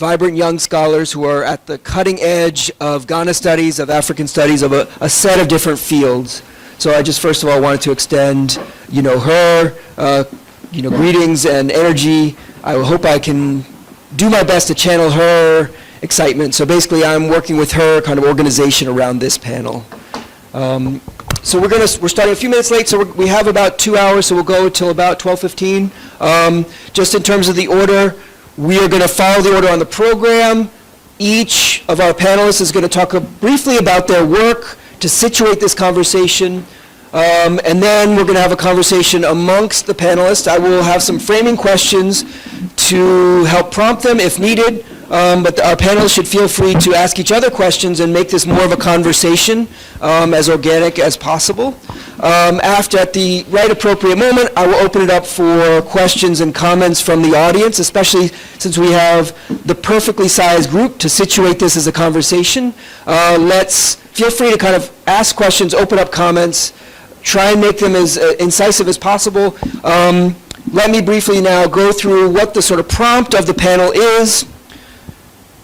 vibrant young scholars who are at the cutting edge of Ghana studies, of African studies, of a set of different fields. So I just first of all wanted to extend, her, greetings and energy. I hope I can do my best to channel her excitement. So basically I'm working with her kind of organization around this panel. So we're starting a few minutes late, so we have about 2 hours, so we'll go till about 12:15. Just in terms of the order, we are going to follow the order on the program. Each of our panelists is going to talk briefly about their work to situate this conversation, and then we're going to have a conversation amongst the panelists. I will have some framing questions to help prompt them if needed, but our panelists should feel free to ask each other questions and make this more of a conversation, as organic as possible. At the right appropriate moment, I will open it up for questions and comments from the audience, especially since we have the perfectly sized group to situate this as a conversation. Feel free to kind of ask questions, open up comments, try and make them as incisive as possible. Let me briefly now go through what the sort of prompt of the panel is.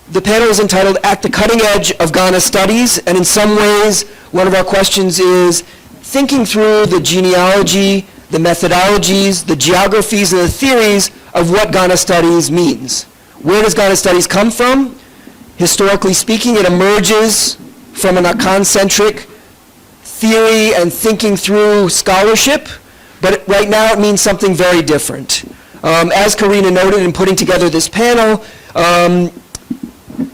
The panel is entitled At the Cutting Edge of Ghana Studies, and in some ways, one of our questions is thinking through the genealogy, the methodologies, the geographies, and the theories of what Ghana Studies means. Where does Ghana Studies come from? Historically speaking, it emerges from an Akan-centric theory and thinking through scholarship, but right now it means something very different. As Carina noted in putting together this panel,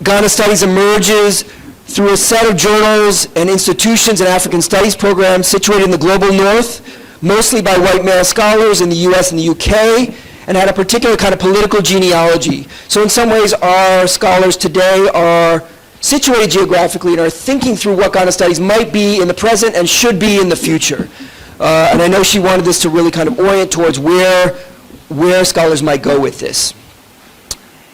Ghana Studies emerges through a set of journals and institutions and African studies programs situated in the global north, mostly by white male scholars in the US and the UK, and had a particular kind of political genealogy. So in some ways, our scholars today are situated geographically and are thinking through what Ghana Studies might be in the present and should be in the future. And I know she wanted this to really kind of orient towards where scholars might go with this.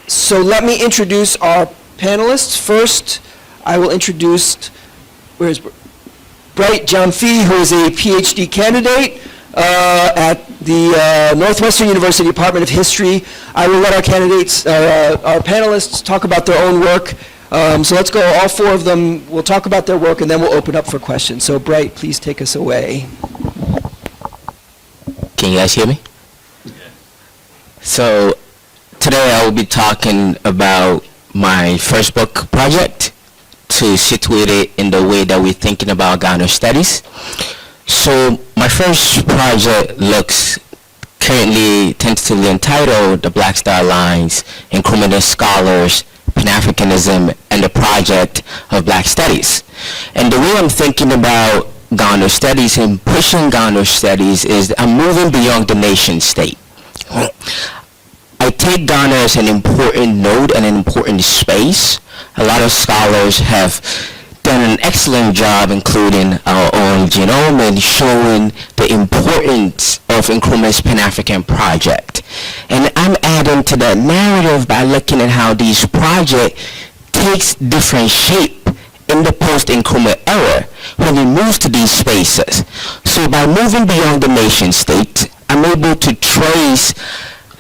So let me introduce our panelists. First, I will introduce, Bright Jamfi, who is a PhD candidate at the Northwestern University Department of History. I will let our candidates, our panelists, talk about their own work. So let's go, all four of them will talk about their work, and then we'll open up for questions. So Bright, please take us away. Can you guys hear me? Yeah. So today I will be talking about my first book project to situate it in the way that we're thinking about Ghana studies. So my first project looks currently tentatively entitled The Black Star Lines, Incremental Scholars, Pan-Africanism, and the Project of Black Studies. And the way I'm thinking about Ghana studies and pushing Ghana studies is I'm moving beyond the nation state. I take Ghana as an important node and an important space. A lot of scholars have done an excellent job including our own genome and showing the importance of Nkrumah's Pan-African project. And I'm adding to that narrative by looking at how these projects takes different shape in the post-Nkrumah era when it moves to these spaces. So by moving beyond the nation state, I'm able to trace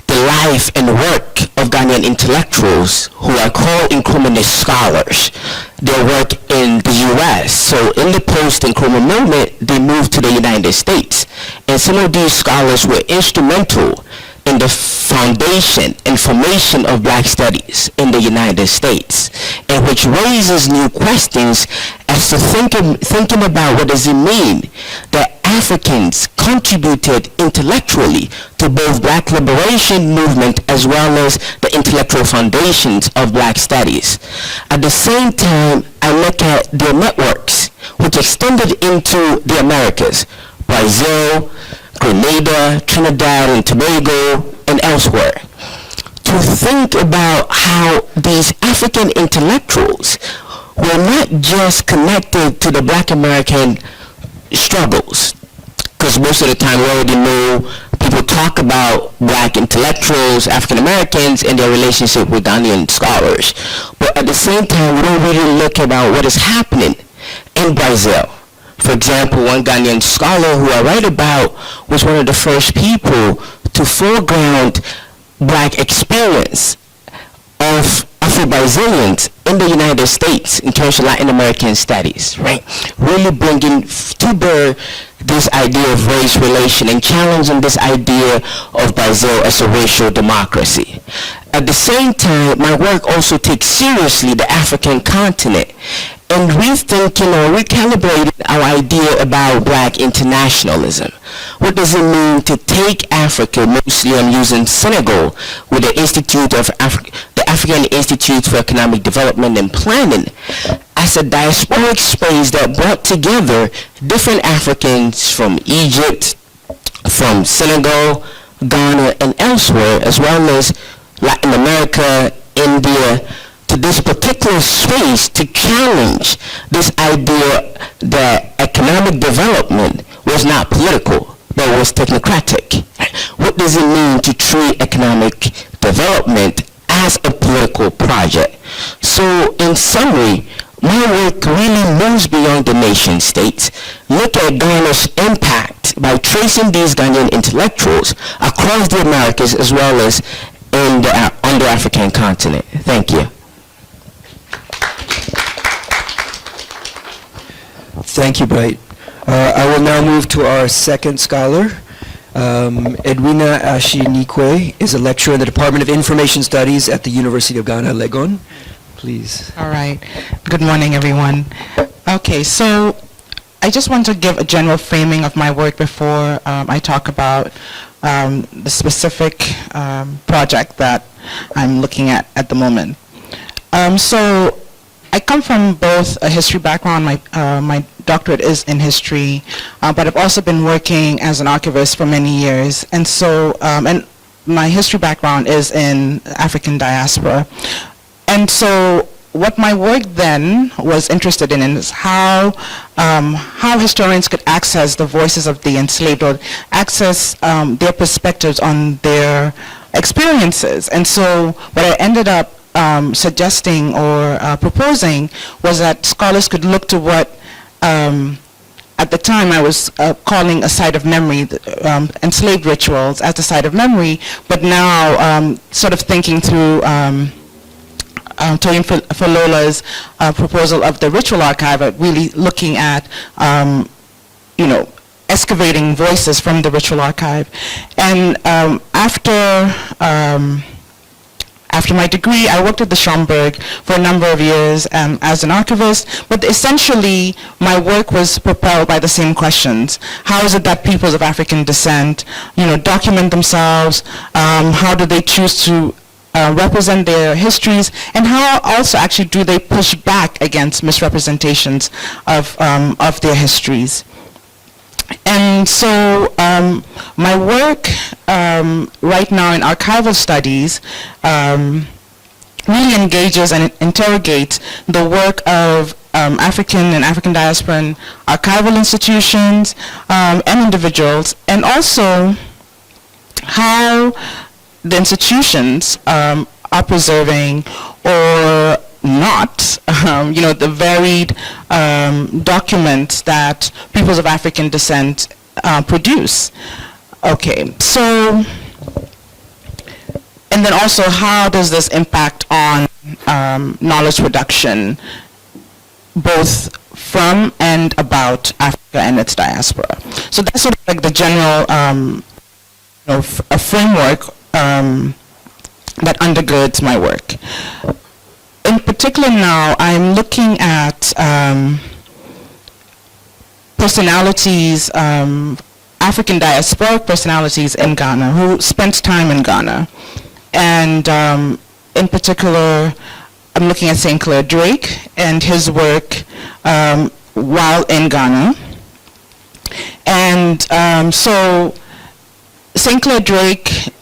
the life and work of Ghanaian intellectuals who are called Nkrumah scholars. Their work in the US. So in the post-Nkrumah movement, they moved to the United States. And some of these scholars were instrumental in the foundation and formation of black studies in the United States, and which raises new questions as to thinking about what does it mean that Africans contributed intellectually to both black liberation movement as well as the intellectual foundations of black studies. At the same time, I look at their networks, which extended into the Americas, Brazil, Grenada, Trinidad and Tobago, and elsewhere, to think about how these African intellectuals were not just connected to the black American struggles, because most of the time we already know people talk about black intellectuals, African Americans, and their relationship with Ghanaian scholars. But at the same time, we don't really look about what is happening in Brazil. For example, one Ghanaian scholar who I write about was one of the first people to foreground black experience of Afro-Brazilians in the United States in terms of Latin American studies, right? Really bringing to bear this idea of race relation and challenging this idea of Brazil as a racial democracy. At the same time, my work also takes seriously the African continent and rethinking or recalibrating our idea about black internationalism. What does it mean to take Africa, mostly I'm using Senegal, with the African Institute for Economic Development and Planning, as a diasporic space that brought together different Africans from Egypt, from Senegal, Ghana, and elsewhere, as well as Latin America, India, to this particular space to challenge this idea that economic development was not political, but was technocratic. What does it mean to treat economic development as a political project? So in summary, my work really moves beyond the nation states, look at Ghana's impact by tracing these Ghanaian intellectuals across the Americas as well as on the African continent. Thank you. Thank you, Bright. I will now move to our second scholar. Edwina Ashinikwe is a lecturer in the Department of Information Studies at the University of Ghana, Legon. Please. All right. Good morning, everyone. Okay, so I just want to give a general framing of my work before I talk about the specific project that I'm looking at the moment. So I come from both a history background. My doctorate is in history, but I've also been working as an archivist for many years. And so, and my history background is in African diaspora. And so what my work then was interested in is how historians could access the voices of the enslaved or access their perspectives on their experiences. And so what I ended up suggesting or proposing was that scholars could look to what at the time I was calling a site of memory, enslaved rituals as a site of memory, but now sort of thinking through Toyin Falola's proposal of the ritual archive, really looking at, excavating voices from the ritual archive. And after my degree, I worked at the Schomburg for a number of years as an archivist, but essentially my work was propelled by the same questions. How is it that peoples of African descent, document themselves? How do they choose to represent their histories, and how also actually do they push back against misrepresentations of their histories? And so my work right now in archival studies really engages and interrogates the work of African and African diasporan archival institutions and individuals, and also how the institutions are preserving or not, the varied documents that peoples of African descent produce. Okay, so, and then also how does this impact on knowledge production, both from and about Africa and its diaspora? So that's sort of like the general a framework that undergirds my work. In particular now, I'm looking at personalities, African diasporic personalities in Ghana who spent time in Ghana. And in particular, I'm looking at St. Clair Drake and his work while in Ghana. And so St. Clair Drake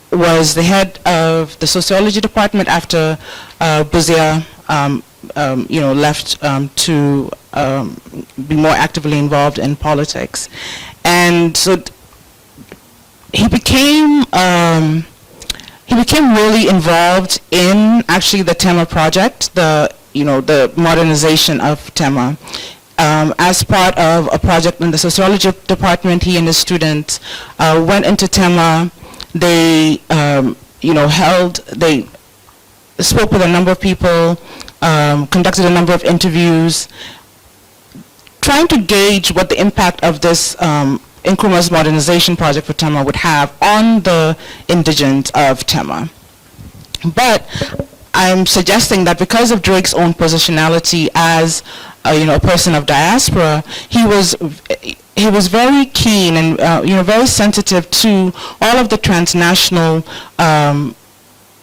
was the head of the sociology department after Buzia, left to be more actively involved in politics, and so he became really involved in actually the Tema project, the modernization of Tema. As part of a project in the sociology department, he and his students went into Tema. They, spoke with a number of people, conducted a number of interviews, trying to gauge what the impact of this Nkrumah's modernization project for Tema would have on the indigents of Tema. But I'm suggesting that because of Drake's own positionality as a person of diaspora, he was very keen and very sensitive to all of the transnational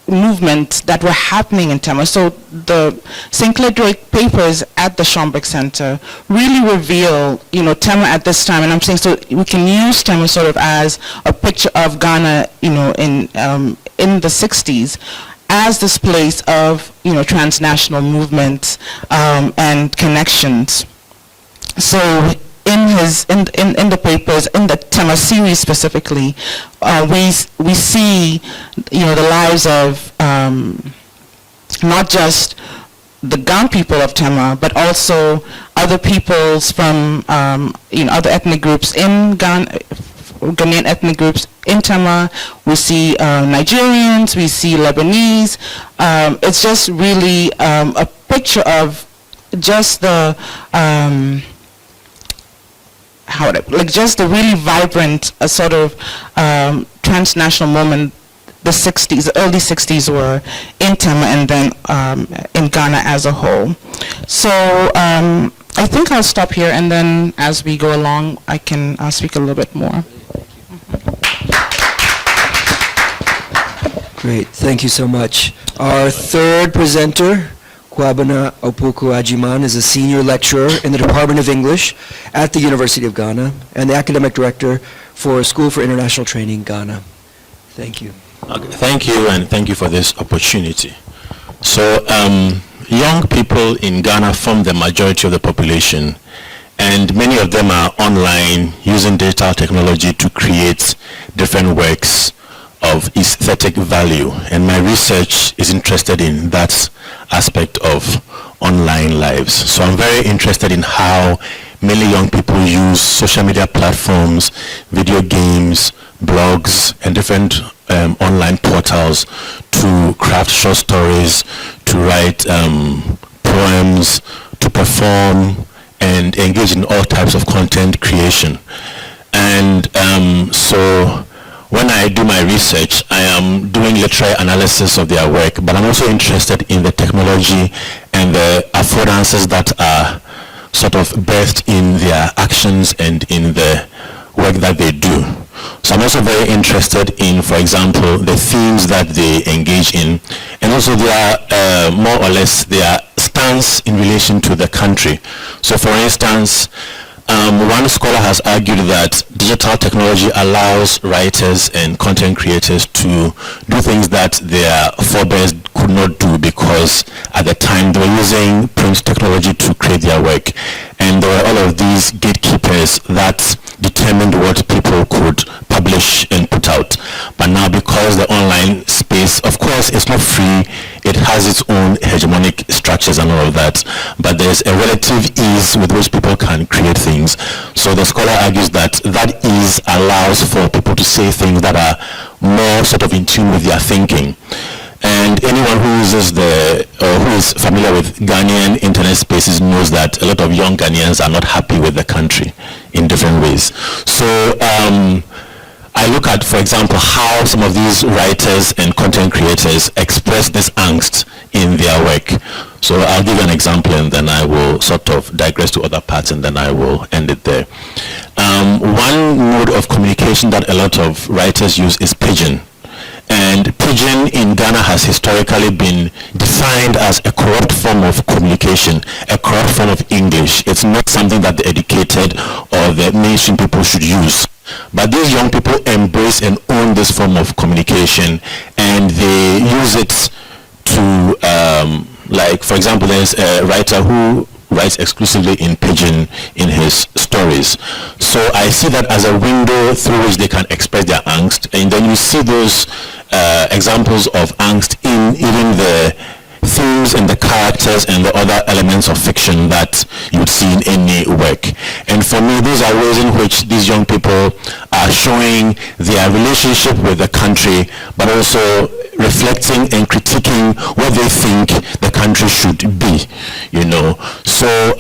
movements that were happening in Tema. So the Sinclair Drake papers at the Schomburg Center really reveal, Tema at this time, and I'm saying so we can use Tema sort of as a picture of Ghana, in the 60s, as this place of, transnational movements and connections. So in the papers, in the Tema series specifically, we see, the lives of not just the Gan people of Tema, but also other peoples from, other ethnic groups in Ghana, Ghanaian ethnic groups in Tema. We see Nigerians, we see Lebanese. It's just really a picture of just the just the really vibrant sort of transnational moment the 60s, the early 60s were in Tema, and then in Ghana as a whole. So I think I'll stop here, and then as we go along, I can speak a little bit more. Great, thank you so much. Our third presenter, Kwabena Opoku Ajiman, is a senior lecturer in the Department of English at the University of Ghana and the academic director for School for International Training, Ghana. Thank you. Okay, thank you, and thank you for this opportunity. So, young people in Ghana form the majority of the population, and many of them are online using digital technology to create different works of aesthetic value, and my research is interested in that aspect of online lives. So I'm very interested in how many young people use social media platforms, video games, blogs, and different online portals to craft short stories, to write poems, to perform, and engage in all types of content creation. And so when I do my research, I am doing literary analysis of their work, but I'm also interested in the technology and the affordances that are sort of birthed in their actions and in the work that they do. So I'm also very interested in, for example, the themes that they engage in, and also their, more or less, their stance in relation to the country. So for instance, one scholar has argued that digital technology allows writers and content creators to do things that their forebears could not do, because at the time they were using print technology to create their work, and there were all of these gatekeepers that determined what people could publish and put out. But now, because the online space, of course, it's not free, it has its own hegemonic structures and all of that, but there's a relative ease with which people can create things. So the scholar argues that that ease allows for people to say things that are more sort of in tune with their thinking. And anyone who uses who is familiar with Ghanaian internet spaces knows that a lot of young Ghanaians are not happy with the country in different ways. So I look at, for example, how some of these writers and content creators express this angst in their work. So I'll give you an example, and then I will sort of digress to other parts, and then I will end it there. One mode of communication that a lot of writers use is pidgin. And pidgin in Ghana has historically been defined as a corrupt form of communication, a corrupt form of English. It's not something that the educated or the mainstream people should use. But these young people embrace and own this form of communication, and they use it to, like, for example, there's a writer who writes exclusively in pidgin in his stories. So I see that as a window through which they can express their angst, and then you see those examples of angst in even the themes and the characters and the other elements of fiction that you would see in any work. And for me, these are ways in which these young people are showing their relationship with the country, but also reflecting and critiquing what they think the country should be, you know. So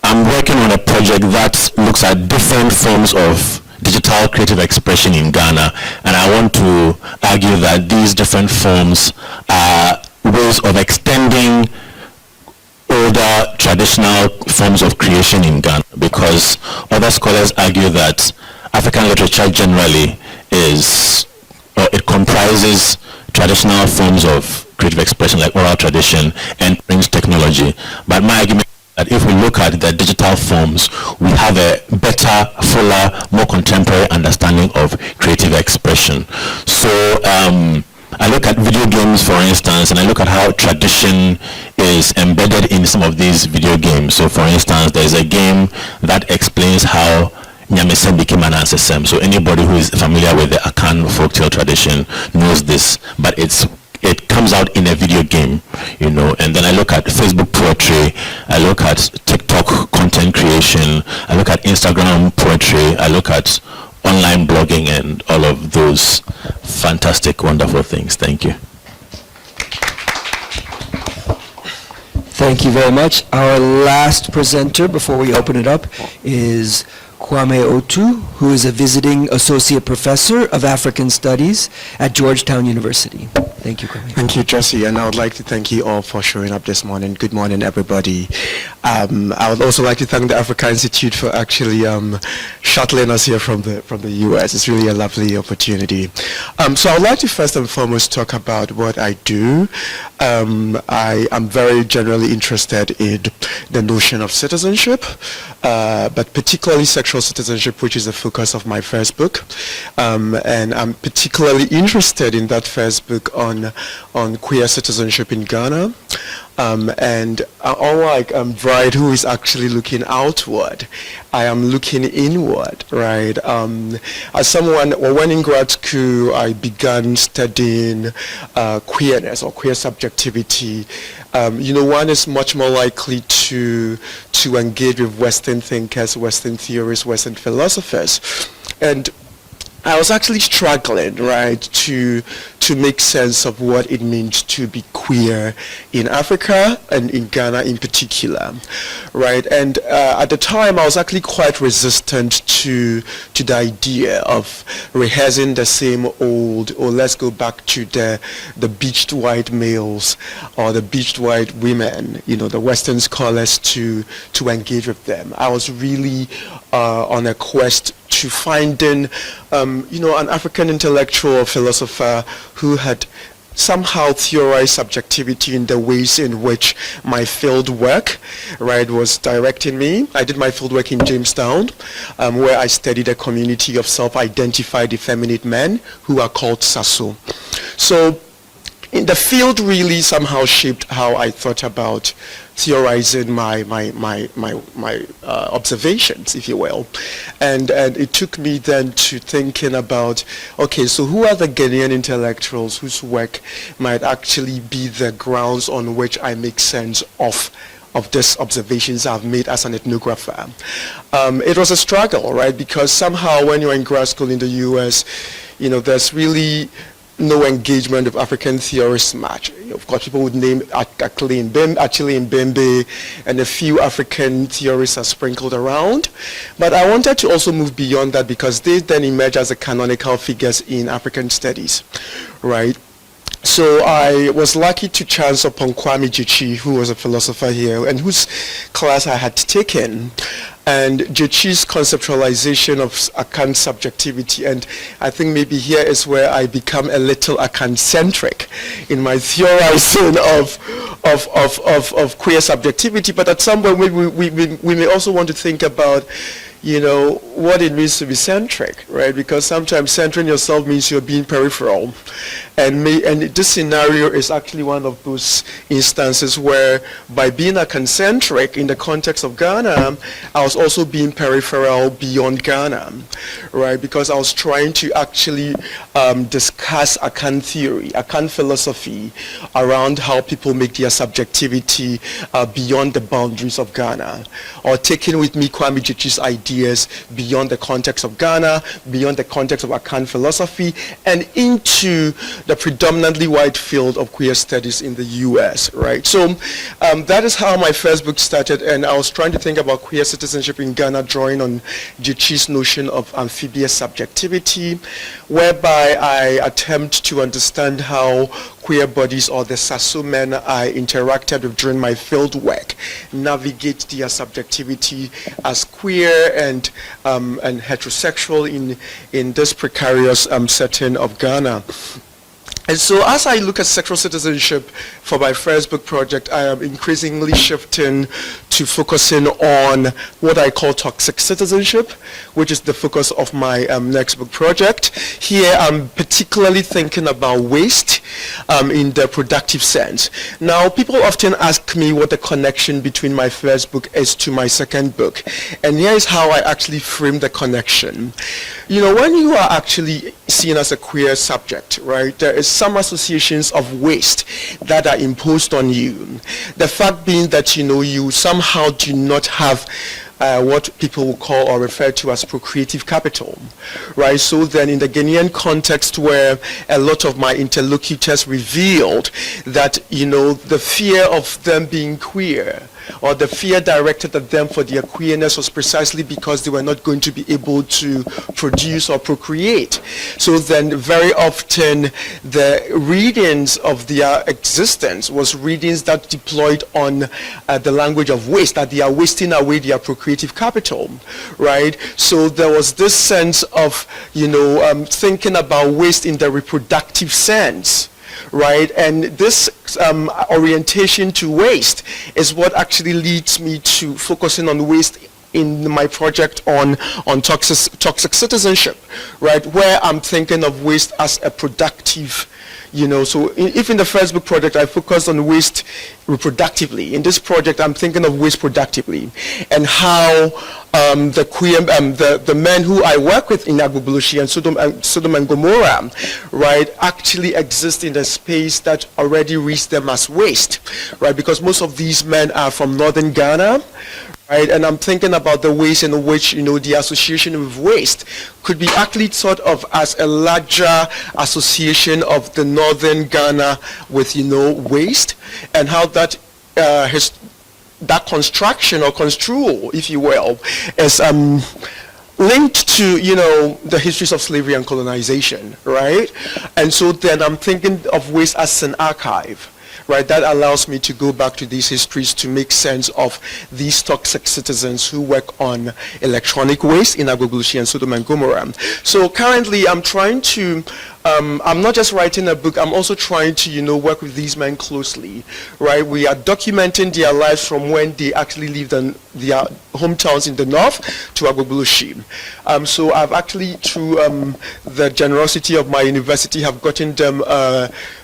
I'm working on a project that looks at different forms of digital creative expression in Ghana, and I want to argue that these different forms are ways of extending older traditional forms of creation in Ghana, because other scholars argue that African literature generally is, or it comprises traditional forms of creative expression like oral tradition and print technology. But my argument is that if we look at the digital forms, we have a better, fuller, more contemporary understanding of creative expression. So I look at video games, for instance, and I look at how tradition is embedded in some of these video games. So for instance, there's a game that explains how Nyamesem became an ancestor. So anybody who is familiar with the Akan folktale tradition knows this, but it comes out in a video game, you know. And then I look at Facebook poetry, I look at TikTok content creation, I look at Instagram poetry, I look at online blogging and all of those fantastic, wonderful things. Thank you. Thank you very much. Our last presenter before we open it up is Kwame Otu, who is a visiting associate professor of African Studies at Georgetown University. Thank you, Kwame. Thank you, Jesse, and I would like to thank you all for showing up this morning. Good morning, everybody. I would also like to thank the Africa Institute for actually shuttling us here from the U.S. It's really a lovely opportunity. So I would like to first and foremost talk about what I do. I am very generally interested in the notion of citizenship, but particularly sexual citizenship, which is the focus of my first book. And I'm particularly interested in that first book on queer citizenship in Ghana. And unlike Bride, who is actually looking outward, I am looking inward, right? As someone, when in grad school, I began studying queerness or queer subjectivity. You know, one is much more likely to engage with Western thinkers, Western theorists, Western philosophers. And I was actually struggling, right, to make sense of what it means to be queer in Africa and in Ghana in particular, right? And at the time, I was actually quite resistant to the idea of rehearsing the same old, or let's go back to the beached white males or the beached white women, you know, the Western scholars to engage with them. I was really on a quest to finding, you know, an African intellectual or philosopher who had somehow theorized subjectivity in the ways in which my field work, right, was directing me. I did my field work in Jamestown, where I studied a community of self-identified effeminate men who are called Sasso. So in the field really somehow shaped how I thought about theorizing my observations, if you will. And it took me then to thinking about, okay, so who are the Ghanaian intellectuals whose work might actually be the grounds on which I make sense of these observations I've made as an ethnographer. It was a struggle, right? Because somehow when you're in grad school in the US, you know, there's really no engagement of African theorists much. Of course, people would name Achille Mbembe, and a few African theorists are sprinkled around. But I wanted to also move beyond that because they then emerge as the canonical figures in African studies, right? So I was lucky to chance upon Kwame Gyekye, who was a philosopher here, and whose class I had taken. And Gyekye's conceptualization of Akan subjectivity, and I think maybe here is where I become a little Akan-centric in my theorizing of queer subjectivity. But at some point we may also want to think about, you know, what it means to be centric, right? Because sometimes centering yourself means you're being peripheral. And this scenario is actually one of those instances where by being Akan-centric in the context of Ghana, I was also being peripheral beyond Ghana, right? Because I was trying to actually discuss Akan theory, Akan philosophy around how people make their subjectivity beyond the boundaries of Ghana. Or taking with me Kwame Gyekye's idea ideas beyond the context of Ghana, beyond the context of Akan philosophy, and into the predominantly white field of queer studies in the US, right? So that is how my first book started, and I was trying to think about queer citizenship in Ghana, drawing on Jichi's notion of amphibious subjectivity, whereby I attempt to understand how queer bodies, or the Sasso men I interacted with during my field work, navigate their subjectivity as queer and heterosexual in this precarious setting of Ghana. And so as I look at sexual citizenship for my first book project, I am increasingly shifting to focusing on what I call toxic citizenship, which is the focus of my next book project. Here I'm particularly thinking about waste in the productive sense. Now, people often ask me what the connection between my first book is to my second book. And here is how I actually frame the connection. You know, when you are actually seen as a queer subject, right, there is some associations of waste that are imposed on you. The fact being that, you know, you somehow do not have what people will call or refer to as procreative capital, right? So then in the Ghanaian context, where a lot of my interlocutors revealed that, you know, the fear of them being queer, or the fear directed at them for their queerness, was precisely because they were not going to be able to produce or procreate. So then very often the readings of their existence was readings that deployed on the language of waste, that they are wasting away their procreative capital, right? So there was this sense of, you know, thinking about waste in the reproductive sense, right? And this orientation to waste is what actually leads me to focusing on waste in my project on toxic citizenship, right? Where I'm thinking of waste as a productive, you know, so if in the first book project I focused on waste reproductively, in this project I'm thinking of waste productively, and how the men who I work with in Agbogbloshie and Sodom and Gomorrah, right, actually exist in a space that already reads them as waste, right? Because most of these men are from northern Ghana, right? And I'm thinking about the ways in which, you know, the association with waste could be actually thought of as a larger association of the northern Ghana with, you know, waste, and how that that construction or construal, if you will, is linked to, you know, the histories of slavery and colonization, right? And so then I'm thinking of waste as an archive, right? That allows me to go back to these histories to make sense of these toxic citizens who work on electronic waste in Agbogbloshie and Sodom and Gomorrah. So currently I'm trying to, I'm not just writing a book, I'm also trying to, you know, work with these men closely, right? We are documenting their lives from when they actually lived in their hometowns in the north to Agbogbloshie. So I've actually, through the generosity of my university, have gotten them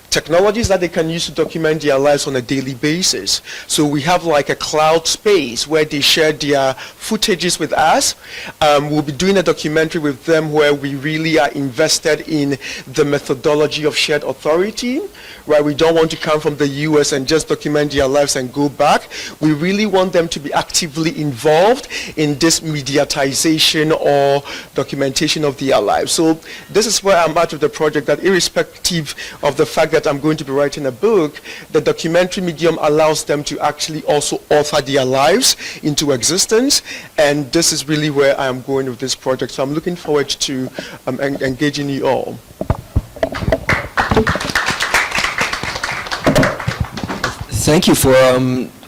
technologies that they can use to document their lives on a daily basis. So we have like a cloud space where they share their footages with us. We'll be doing a documentary with them where we really are invested in the methodology of shared authority, right? We don't want to come from the US and just document their lives and go back. We really want them to be actively involved in this mediatization or documentation of their lives. So this is where I'm at with the project, that irrespective of the fact that I'm going to be writing a book, the documentary medium allows them to actually also author their lives into existence, and this is really where I am going with this project. So I'm looking forward to engaging you all. Thank you for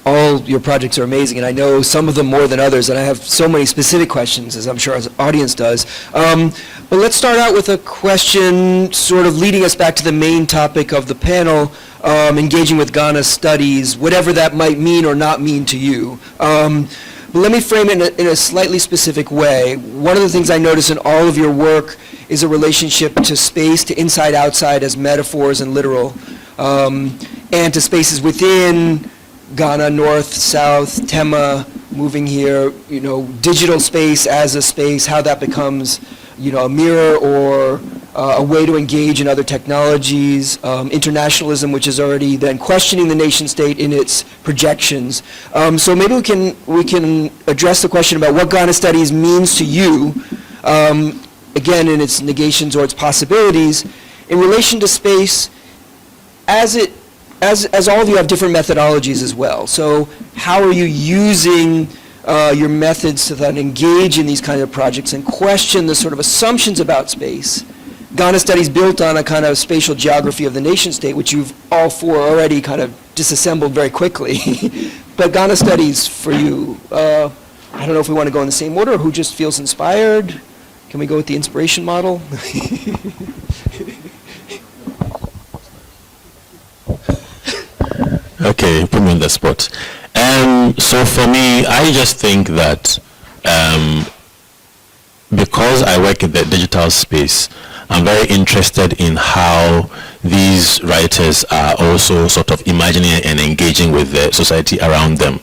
all your projects are amazing, and I know some of them more than others, and I have so many specific questions, as I'm sure our audience does. But let's start out with a question sort of leading us back to the main topic of the panel, engaging with Ghana studies, whatever that might mean or not mean to you. But let me frame it in a slightly specific way. One of the things I notice in all of your work is a relationship to space, to inside, outside as metaphors and literal, and to spaces within Ghana, north, south, Tema, moving here, you know, digital space as a space, how that becomes, you know, a mirror or a way to engage in other technologies, internationalism, which is already then questioning the nation state in its projections. So maybe we can address the question about what Ghana Studies means to you, again, in its negations or its possibilities, in relation to space, as all of you have different methodologies as well. So how are you using your methods to then engage in these kind of projects and question the sort of assumptions about space? Ghana Studies built on a kind of spatial geography of the nation state, which you've all four already kind of disassembled very quickly. But Ghana Studies for you, I don't know if we want to go in the same order or who just feels inspired. Can we go with the inspiration model? Okay, put me on the spot. So for me, I just think that because I work in the digital space, I'm very interested in how these writers are also sort of imagining and engaging with the society around them.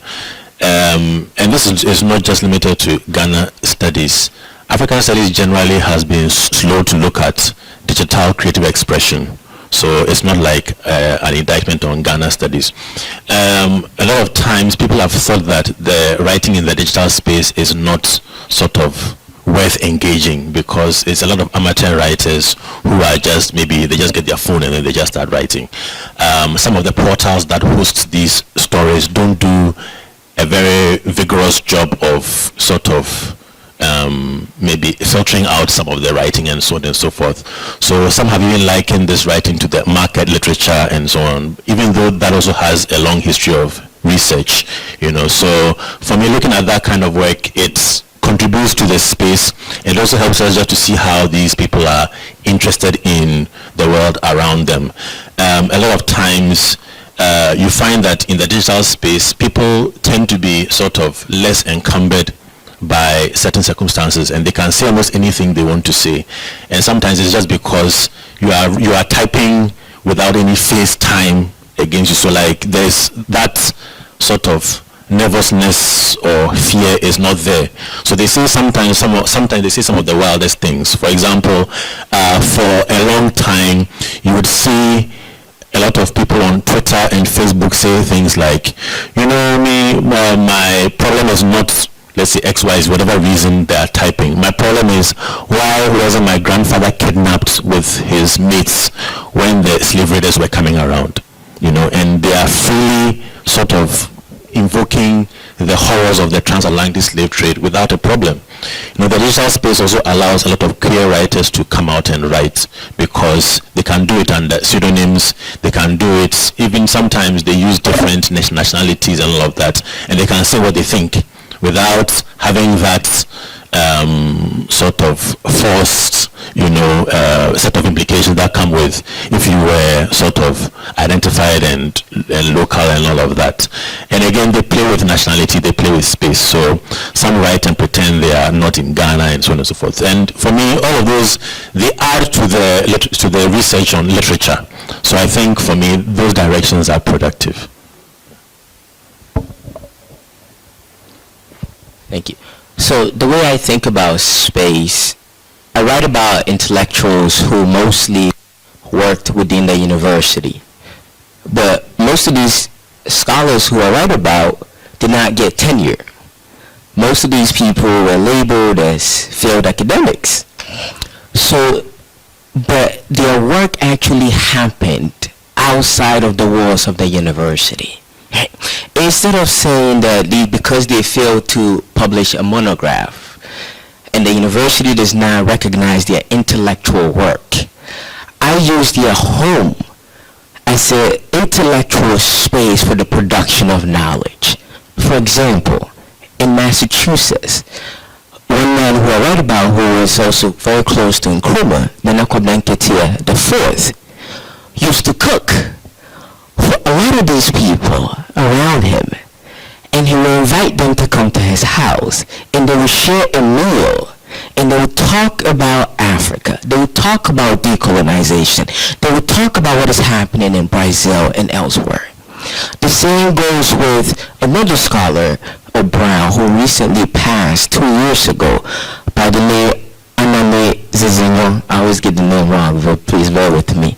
And this is not just limited to Ghana Studies. African Studies generally has been slow to look at digital creative expression. So it's not like an indictment on Ghana Studies. A lot of times people have thought that the writing in the digital space is not sort of worth engaging because it's a lot of amateur writers who are just, maybe they just get their phone and then they just start writing. Some of the portals that host these stories don't do a very vigorous job of sort of maybe filtering out some of the writing and so on and so forth. So some have even likened this writing to the market literature and so on, even though that also has a long history of research, you know. So for me, looking at that kind of work, it contributes to the space. It also helps us just to see how these people are interested in the world around them. A lot of times you find that in the digital space, people tend to be sort of less encumbered by certain circumstances, and they can say almost anything they want to say. And sometimes it's just because you are typing without any face time against you. So like there's that sort of nervousness or fear is not there. So they say sometimes they say some of the wildest things. For example, for a long time you would see a lot of people on Twitter and Facebook say things like, you know, my problem is not, let's say X, Y, Z, whatever reason they are typing. My problem is, why wasn't my grandfather kidnapped with his mates when the slave raiders were coming around? You know, and they are freely sort of invoking the horrors of the transatlantic slave trade without a problem. You know, the digital space also allows a lot of queer writers to come out and write because they can do it under pseudonyms. They can do it, even sometimes they use different nationalities and all of that, and they can say what they think without having that sort of forced, you know, set of implications that come with if you were sort of identified and local and all of that. And again, they play with nationality, they play with space. So some write and pretend they are not in Ghana and so on and so forth. And for me, all of those, they add to the research on literature. So I think for me, those directions are productive. Thank you. So the way I think about space, I write about intellectuals who mostly worked within the university. But most of these scholars who I write about did not get tenure. Most of these people were labeled as failed academics. So, but their work actually happened outside of the walls of the university. Instead of saying that because they failed to publish a monograph and the university does not recognize their intellectual work, I use their home as an intellectual space for the production of knowledge. For example, in Massachusetts, one man who I write about who was also very close to Nkrumah, Nana Kwabena IV, used to cook for a lot of these people around him, and he will invite them to come to his house, and they will share a meal, and they will talk about Africa, they will talk about decolonization, they will talk about what is happening in Brazil and elsewhere. The same goes with another scholar, Brown, who recently passed 2 years ago by the name Aname Zizinho. I always get the name wrong, but please bear with me.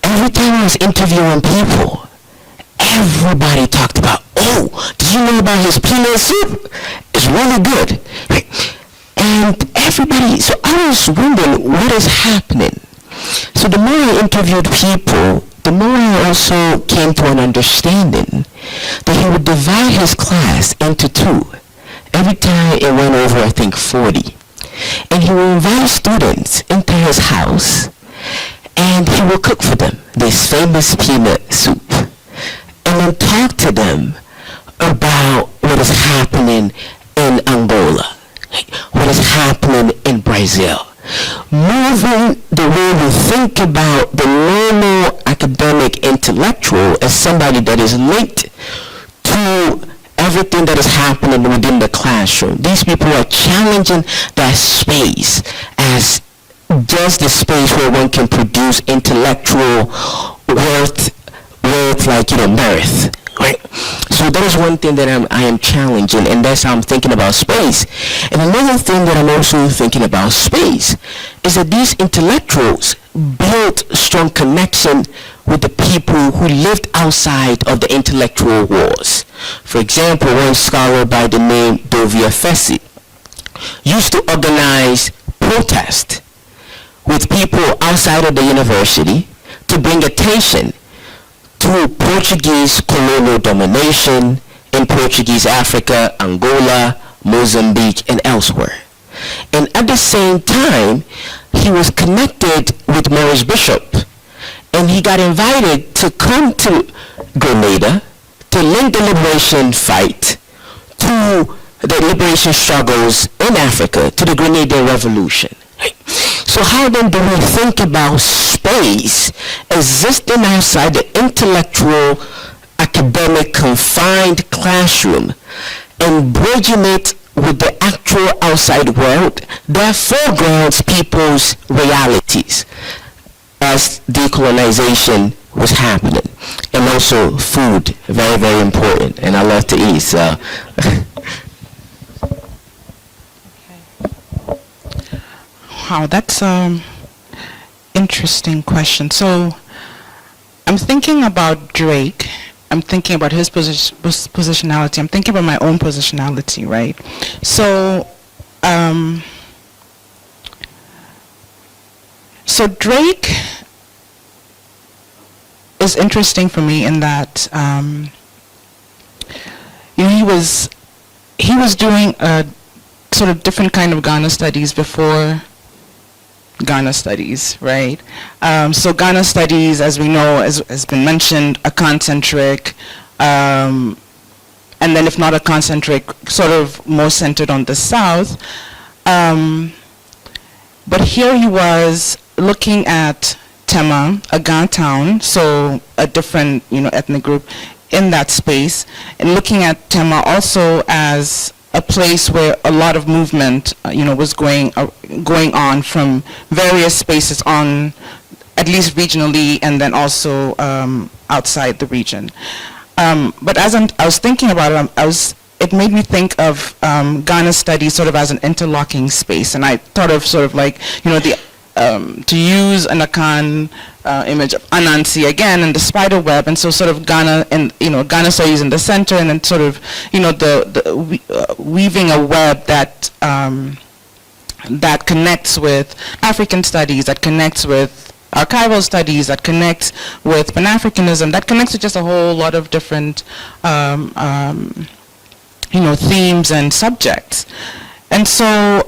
Every time I was interviewing people, everybody talked about, oh, did you know about his peanut soup? It's really good. Right? And everybody, so I was wondering what is happening. So the more I interviewed people, the more I also came to an understanding that he would divide his class into two. Every time it went over, I think, 40. And he would invite students into his house, and he would cook for them this famous peanut soup, and then talk to them about what is happening in Angola, what is happening in Brazil. Moving the way we think about the normal academic intellectual as somebody that is linked to everything that is happening within the classroom. These people are challenging that space as just the space where one can produce intellectual worth like, mirth. Right? So that is one thing that I am challenging, and that's how I'm thinking about space. And another thing that I'm also thinking about space is that these intellectuals built strong connection with the people who lived outside of the intellectual walls. For example, one scholar by the name Dovia Fessi used to organize protest with people outside of the university to bring attention to Portuguese colonial domination in Portuguese Africa, Angola, Mozambique, and elsewhere. And at the same time, he was connected with Maurice Bishop, and he got invited to come to Grenada to link the liberation fight to the liberation struggles in Africa, to the Grenadian Revolution. So how then do we think about space existing outside the intellectual, academic, confined classroom and bridging it with the actual outside world that foregrounds people's realities as decolonization was happening? And also food, very, very important, and I love to eat, so. Wow, that's an interesting question. So I'm thinking about Drake. I'm thinking about his positionality. I'm thinking about my own positionality, right? So, so Drake is interesting for me in that, he was doing a sort of different kind of Ghana studies before Ghana studies, right? So Ghana studies, as we know, has been mentioned, Akan-centric, and then if not Akan-centric, sort of more centered on the South. But here he was looking at Tema, a Ghana town, so a different, ethnic group in that space, and looking at Tema also as a place where a lot of movement, was going on from various spaces on, at least regionally, and then also outside the region. But as I was thinking about it, it made me think of Ghana studies sort of as an interlocking space, and I thought of sort of like, to use an Akan image of Anansi again and the spider web, and so sort of Ghana and Ghana studies in the center, and then sort of weaving a web that that connects with African studies, that connects with archival studies, that connects with Pan-Africanism, that connects with just a whole lot of different themes and subjects. And so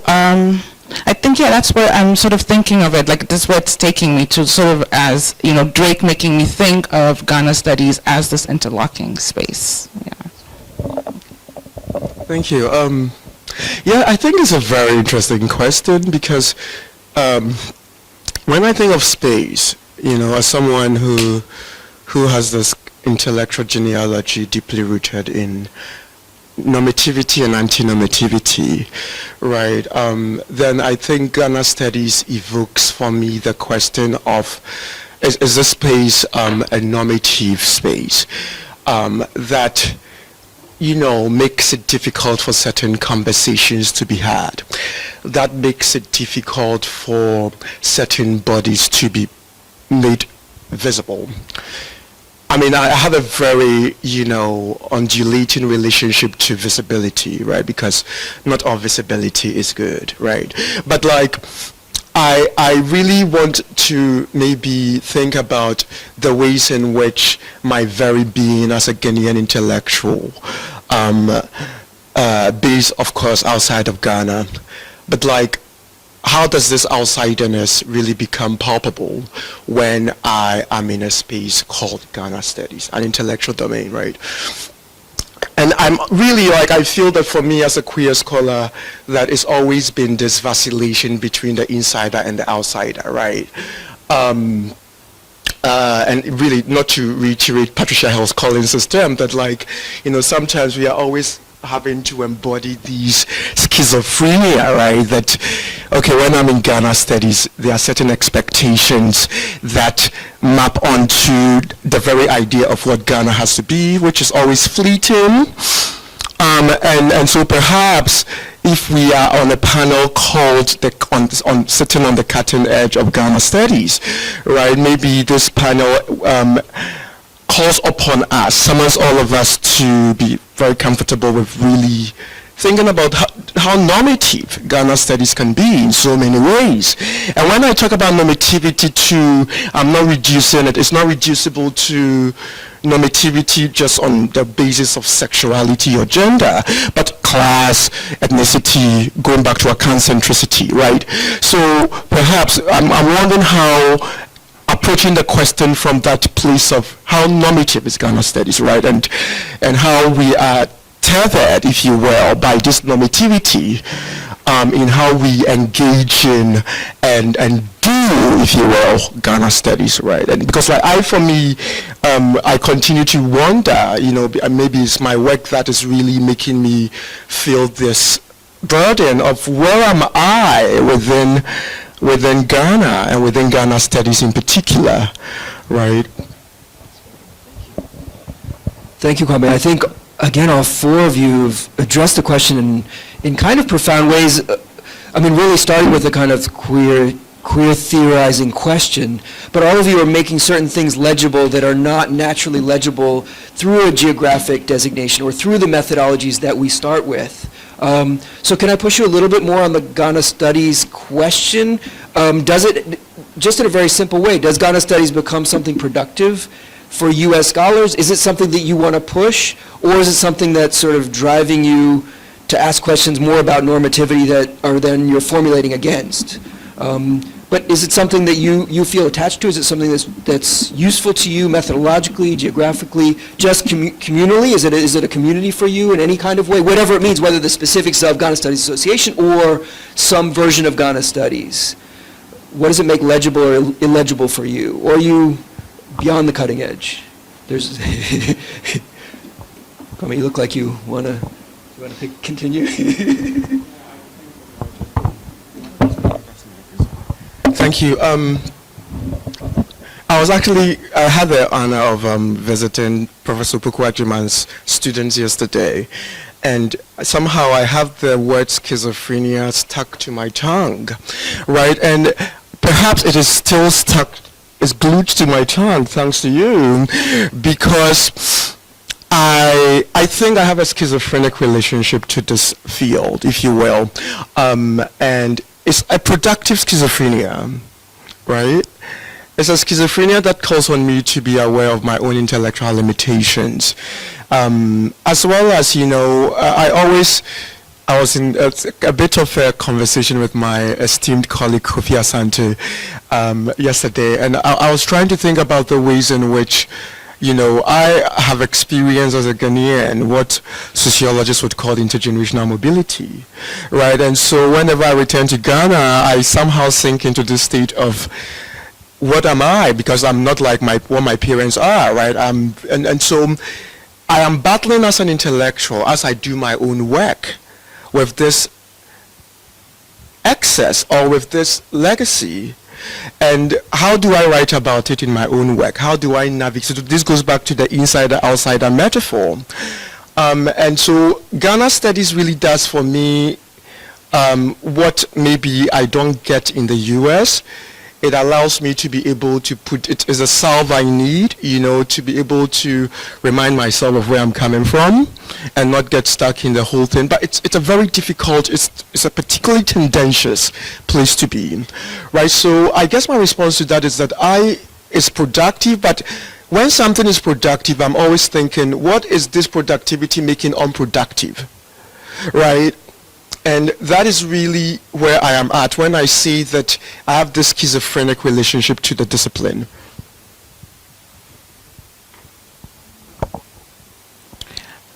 I think, that's where I'm sort of thinking of it, like this is where it's taking me to, sort of as, Drake making me think of Ghana studies as this interlocking space. Yeah. Thank you. I think it's a very interesting question because when I think of space, as someone who has this intellectual genealogy deeply rooted in normativity and anti-normativity, right, then I think Ghana studies evokes for me the question of, is this space a normative space that makes it difficult for certain conversations to be had. That makes it difficult for certain bodies to be made visible. I mean, I have a very, undulating relationship to visibility, right? Because not all visibility is good, right? But like, I really want to maybe think about the ways in which my very being as a Ghanaian intellectual, based, of course, outside of Ghana, but like, how does this outsiderness really become palpable when I am in a space called Ghana Studies, an intellectual domain, right? And I'm really I feel that for me as a queer scholar, that it's always been this vacillation between the insider and the outsider, right? And really, not to reiterate Patricia Hales Collins' term, that sometimes we are always having to embody these schizophrenia, right? That, okay, when I'm in Ghana Studies, there are certain expectations that map onto the very idea of what Ghana has to be, which is always fleeting. And so perhaps if we are on a panel called sitting on the cutting edge of Ghana Studies, right? Maybe this panel calls upon us, summons all of us to be very comfortable with really thinking about how normative Ghana Studies can be in so many ways. And when I talk about normativity too, I'm not reducing it. It's not reducible to normativity just on the basis of sexuality or gender, but class, ethnicity, going back to Akan-centricity, right? So perhaps I'm wondering how approaching the question from that place of how normative is Ghana Studies, right? And how we are tethered, if you will, by this normativity in how we engage in and do, if you will, Ghana Studies, right? And because for me, I continue to wonder, maybe it's my work that is really making me feel this burden of where am I within Ghana and within Ghana Studies in particular, right? Thank you, Kwame. I think, again, all four of you have addressed the question in kind of profound ways. Really starting with a kind of queer theorizing question, but all of you are making certain things legible that are not naturally legible through a geographic designation or through the methodologies that we start with. So can I push you a little bit more on the Ghana Studies question? Does it, just in a very simple way, does Ghana Studies become something productive for U.S. scholars? Is it something that you want to push, or is it something that's sort of driving you to ask questions more about normativity that are then you're formulating against? But is it something that you feel attached to? Is it something that's useful to you methodologically, geographically, just communally? Is it a community for you in any kind of way? Whatever it means, whether the specifics of Ghana Studies Association or some version of Ghana Studies. What does it make legible or illegible for you? Or are you beyond the cutting edge? There's Kwame, you look like you want to continue. Thank you. I had the honor of visiting Professor Puku-Ajiman's students yesterday, and somehow I have the word schizophrenia stuck to my tongue, right? And perhaps it is still stuck, it's glued to my tongue, thanks to you, because I think I have a schizophrenic relationship to this field, if you will, and it's a productive schizophrenia, right? It's a schizophrenia that calls on me to be aware of my own intellectual limitations, as well as, I was in a bit of a conversation with my esteemed colleague Kofi Asante yesterday, and I was trying to think about the ways in which I have experienced as a Ghanaian what sociologists would call intergenerational mobility, right? And so whenever I return to Ghana, I somehow sink into this state of, what am I? Because I'm not like what my parents are, right? And so I am battling as an intellectual as I do my own work with this excess or with this legacy. And how do I write about it in my own work? How do I navigate? So this goes back to the insider-outsider metaphor. And so Ghana Studies really does for me what maybe I don't get in the US. It allows me to be able to put it as a salve I need, to be able to remind myself of where I'm coming from and not get stuck in the whole thing. But it's a very difficult, it's a particularly tendentious place to be in, right? So I guess my response to that is that it's productive, but when something is productive, I'm always thinking, what is this productivity making unproductive, right? And that is really where I am at when I see that I have this schizophrenic relationship to the discipline.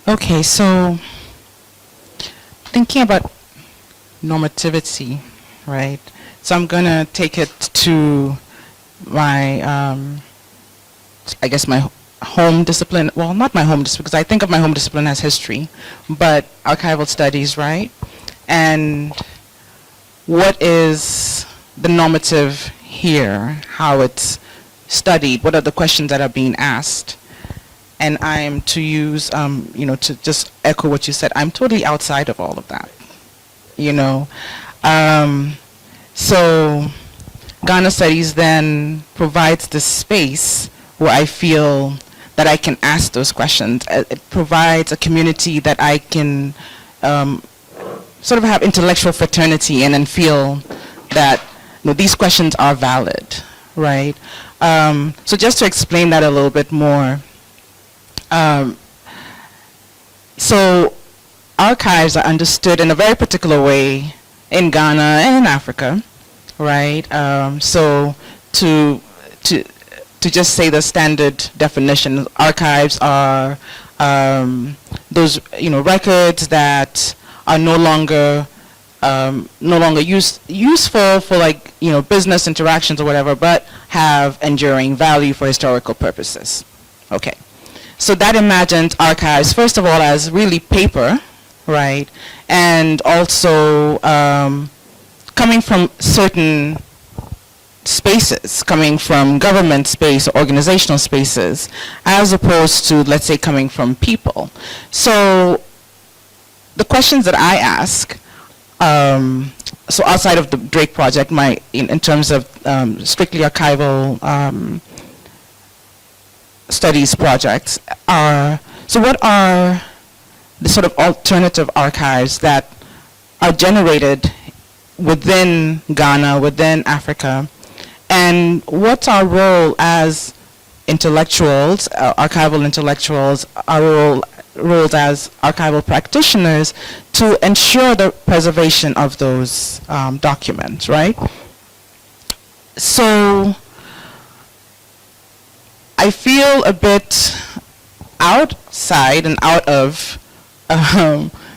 Okay, so thinking about normativity, right? So I'm going to take it to my, I guess my home discipline. Well, not my home discipline, because I think of my home discipline as history, but archival studies, right? And what is the normative here, how it's studied, what are the questions that are being asked? And I'm to use, to just echo what you said, I'm totally outside of all of that, So Ghana Studies then provides this space where I feel that I can ask those questions. It provides a community that I can sort of have intellectual fraternity in and feel that these questions are valid, right? So just to explain that a little bit more, so archives are understood in a very particular way in Ghana and in Africa, right? So to just say the standard definition, archives are those records that are no longer useful for business interactions or whatever, but have enduring value for historical purposes. Okay, so that imagines archives first of all as really paper, right, and also coming from certain spaces, coming from government space or organizational spaces, as opposed to, let's say, coming from people. So the questions that I ask, so outside of the Drake project, in terms of strictly archival studies projects, are, so what are the sort of alternative archives that are generated within Ghana, within Africa, and what's our role as intellectuals, archival intellectuals, our roles as archival practitioners to ensure the preservation of those documents, right? So I feel a bit outside and out of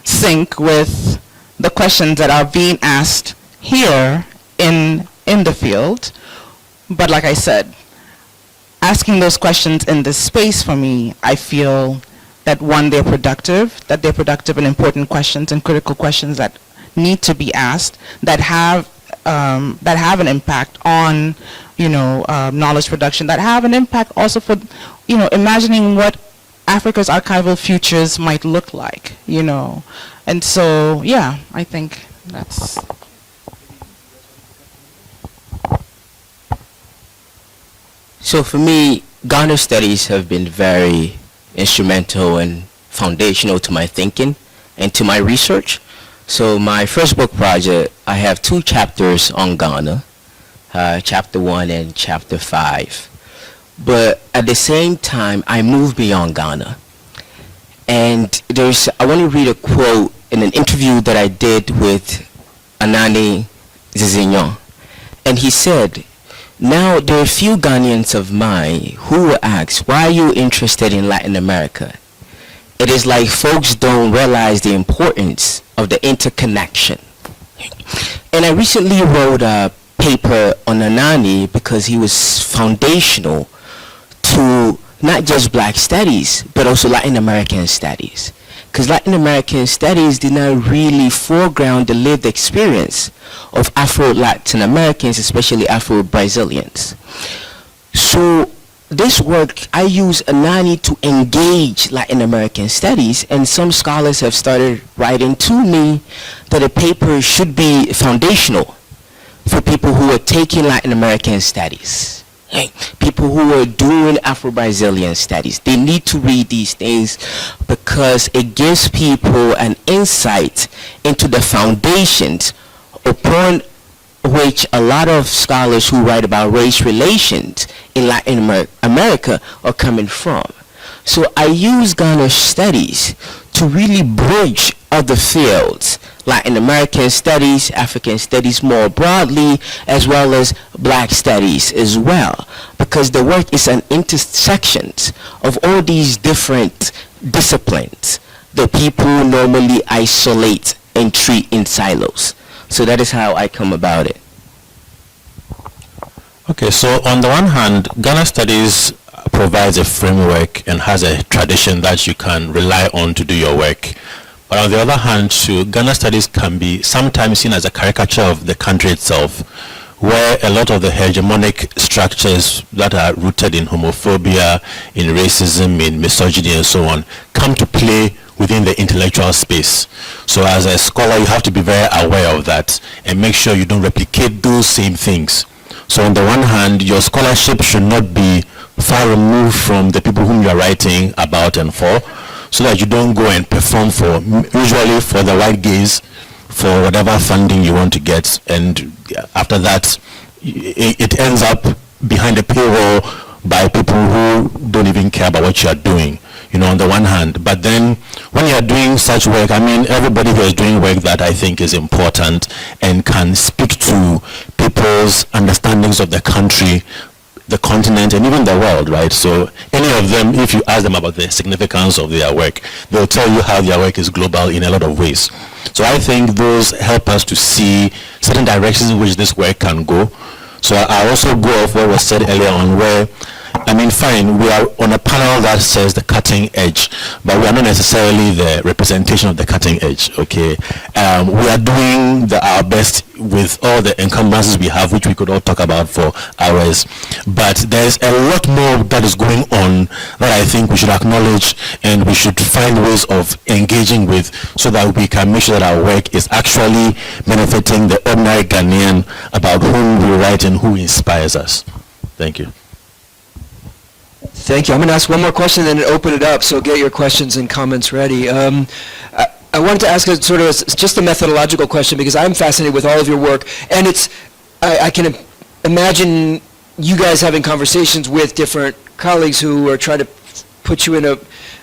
sync with the questions that are being asked here in the field. But like I said, asking those questions in this space for me, I feel that one, they're productive and important questions and critical questions that need to be asked, that have an impact on, knowledge production, that have an impact also for, imagining what Africa's archival futures might look like, And so, yeah, I think that's... So for me, Ghana studies have been very instrumental and foundational to my thinking and to my research. So my first book project, I have 2 chapters on Ghana, chapter 1 and chapter 5. But at the same time, I moved beyond Ghana. And I want to read a quote in an interview that I did with Anani Zizinyon. And he said, "Now, there are few Ghanaians of mine who will ask, why are you interested in Latin America? It is like folks don't realize the importance of the interconnection." And I recently wrote a paper on Anani because he was foundational to not just Black studies, but also Latin American studies. Because Latin American studies did not really foreground the lived experience of Afro-Latin Americans, especially Afro-Brazilians. So this work, I use Anani to engage Latin American studies, and some scholars have started writing to me that a paper should be foundational for people who are taking Latin American studies. Right? People who are doing Afro-Brazilian studies. They need to read these things because it gives people an insight into the foundations upon which a lot of scholars who write about race relations in Latin America are coming from. So I use Ghana studies to really bridge other fields, Latin American studies, African studies more broadly, as well as black studies as well, because the work is an intersection of all these different disciplines that people normally isolate and treat in silos. So that is how I come about it. Okay, so on the one hand, Ghana Studies provides a framework and has a tradition that you can rely on to do your work. But on the other hand, too, Ghana Studies can be sometimes seen as a caricature of the country itself, where a lot of the hegemonic structures that are rooted in homophobia, in racism, in misogyny and so on, come to play within the intellectual space. So as a scholar, you have to be very aware of that and make sure you don't replicate those same things. So on the one hand, your scholarship should not be far removed from the people whom you are writing about and for, so that you don't go and perform for, usually for the white gaze, for whatever funding you want to get, and after that, it ends up behind a paywall by people who don't even care about what you are doing, you know, on the one hand. But then when you are doing such work, I mean, everybody who is doing work that I think is important and can speak to people's understandings of the country, the continent, and even the world, right? So any of them, if you ask them about the significance of their work, they'll tell you how their work is global in a lot of ways. So I think those help us to see certain directions in which this work can go. So I also go off what was said earlier on, where, I mean, fine, we are on a panel that says the cutting edge, but we are not necessarily the representation of the cutting edge, okay? We are doing our best with all the encumbrances we have, which we could all talk about for hours. But there's a lot more that is going on that I think we should acknowledge and we should find ways of engaging with, so that we can make sure that our work is actually benefiting the ordinary Ghanaian about whom we write and who inspires us. Thank you. Thank you. I'm going to ask one more question and then open it up, so get your questions and comments ready. I wanted to ask a sort of just a methodological question, because I'm fascinated with all of your work, and I can imagine you guys having conversations with different colleagues who are trying to put you in a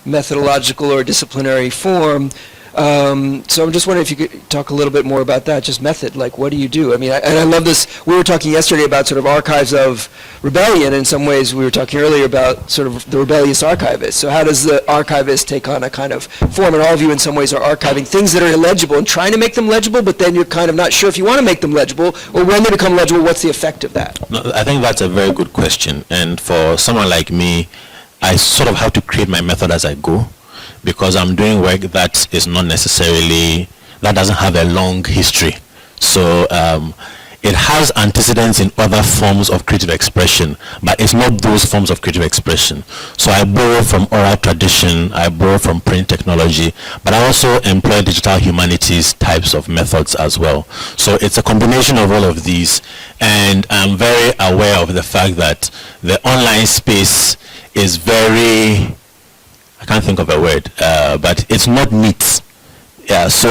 methodological or disciplinary form. So I'm just wondering if you could talk a little bit more about that, just method, like what do you do? I mean, and I love this. We were talking yesterday about sort of archives of rebellion. In some ways, we were talking earlier about sort of the rebellious archivist. So how does the archivist take on a kind of form? And all of you in some ways are archiving things that are illegible and trying to make them legible, but then you're kind of not sure if you want to make them legible, or when they become legible, what's the effect of that? No, I think that's a very good question. And for someone like me, I sort of have to create my method as I go, because I'm doing work that is not necessarily, that doesn't have a long history. So it has antecedents in other forms of creative expression, but it's not those forms of creative expression. So I borrow from oral tradition, I borrow from print technology, but I also employ digital humanities types of methods as well. So it's a combination of all of these, and I'm very aware of the fact that the online space is very, I can't think of a word, but it's not neat. Yeah, so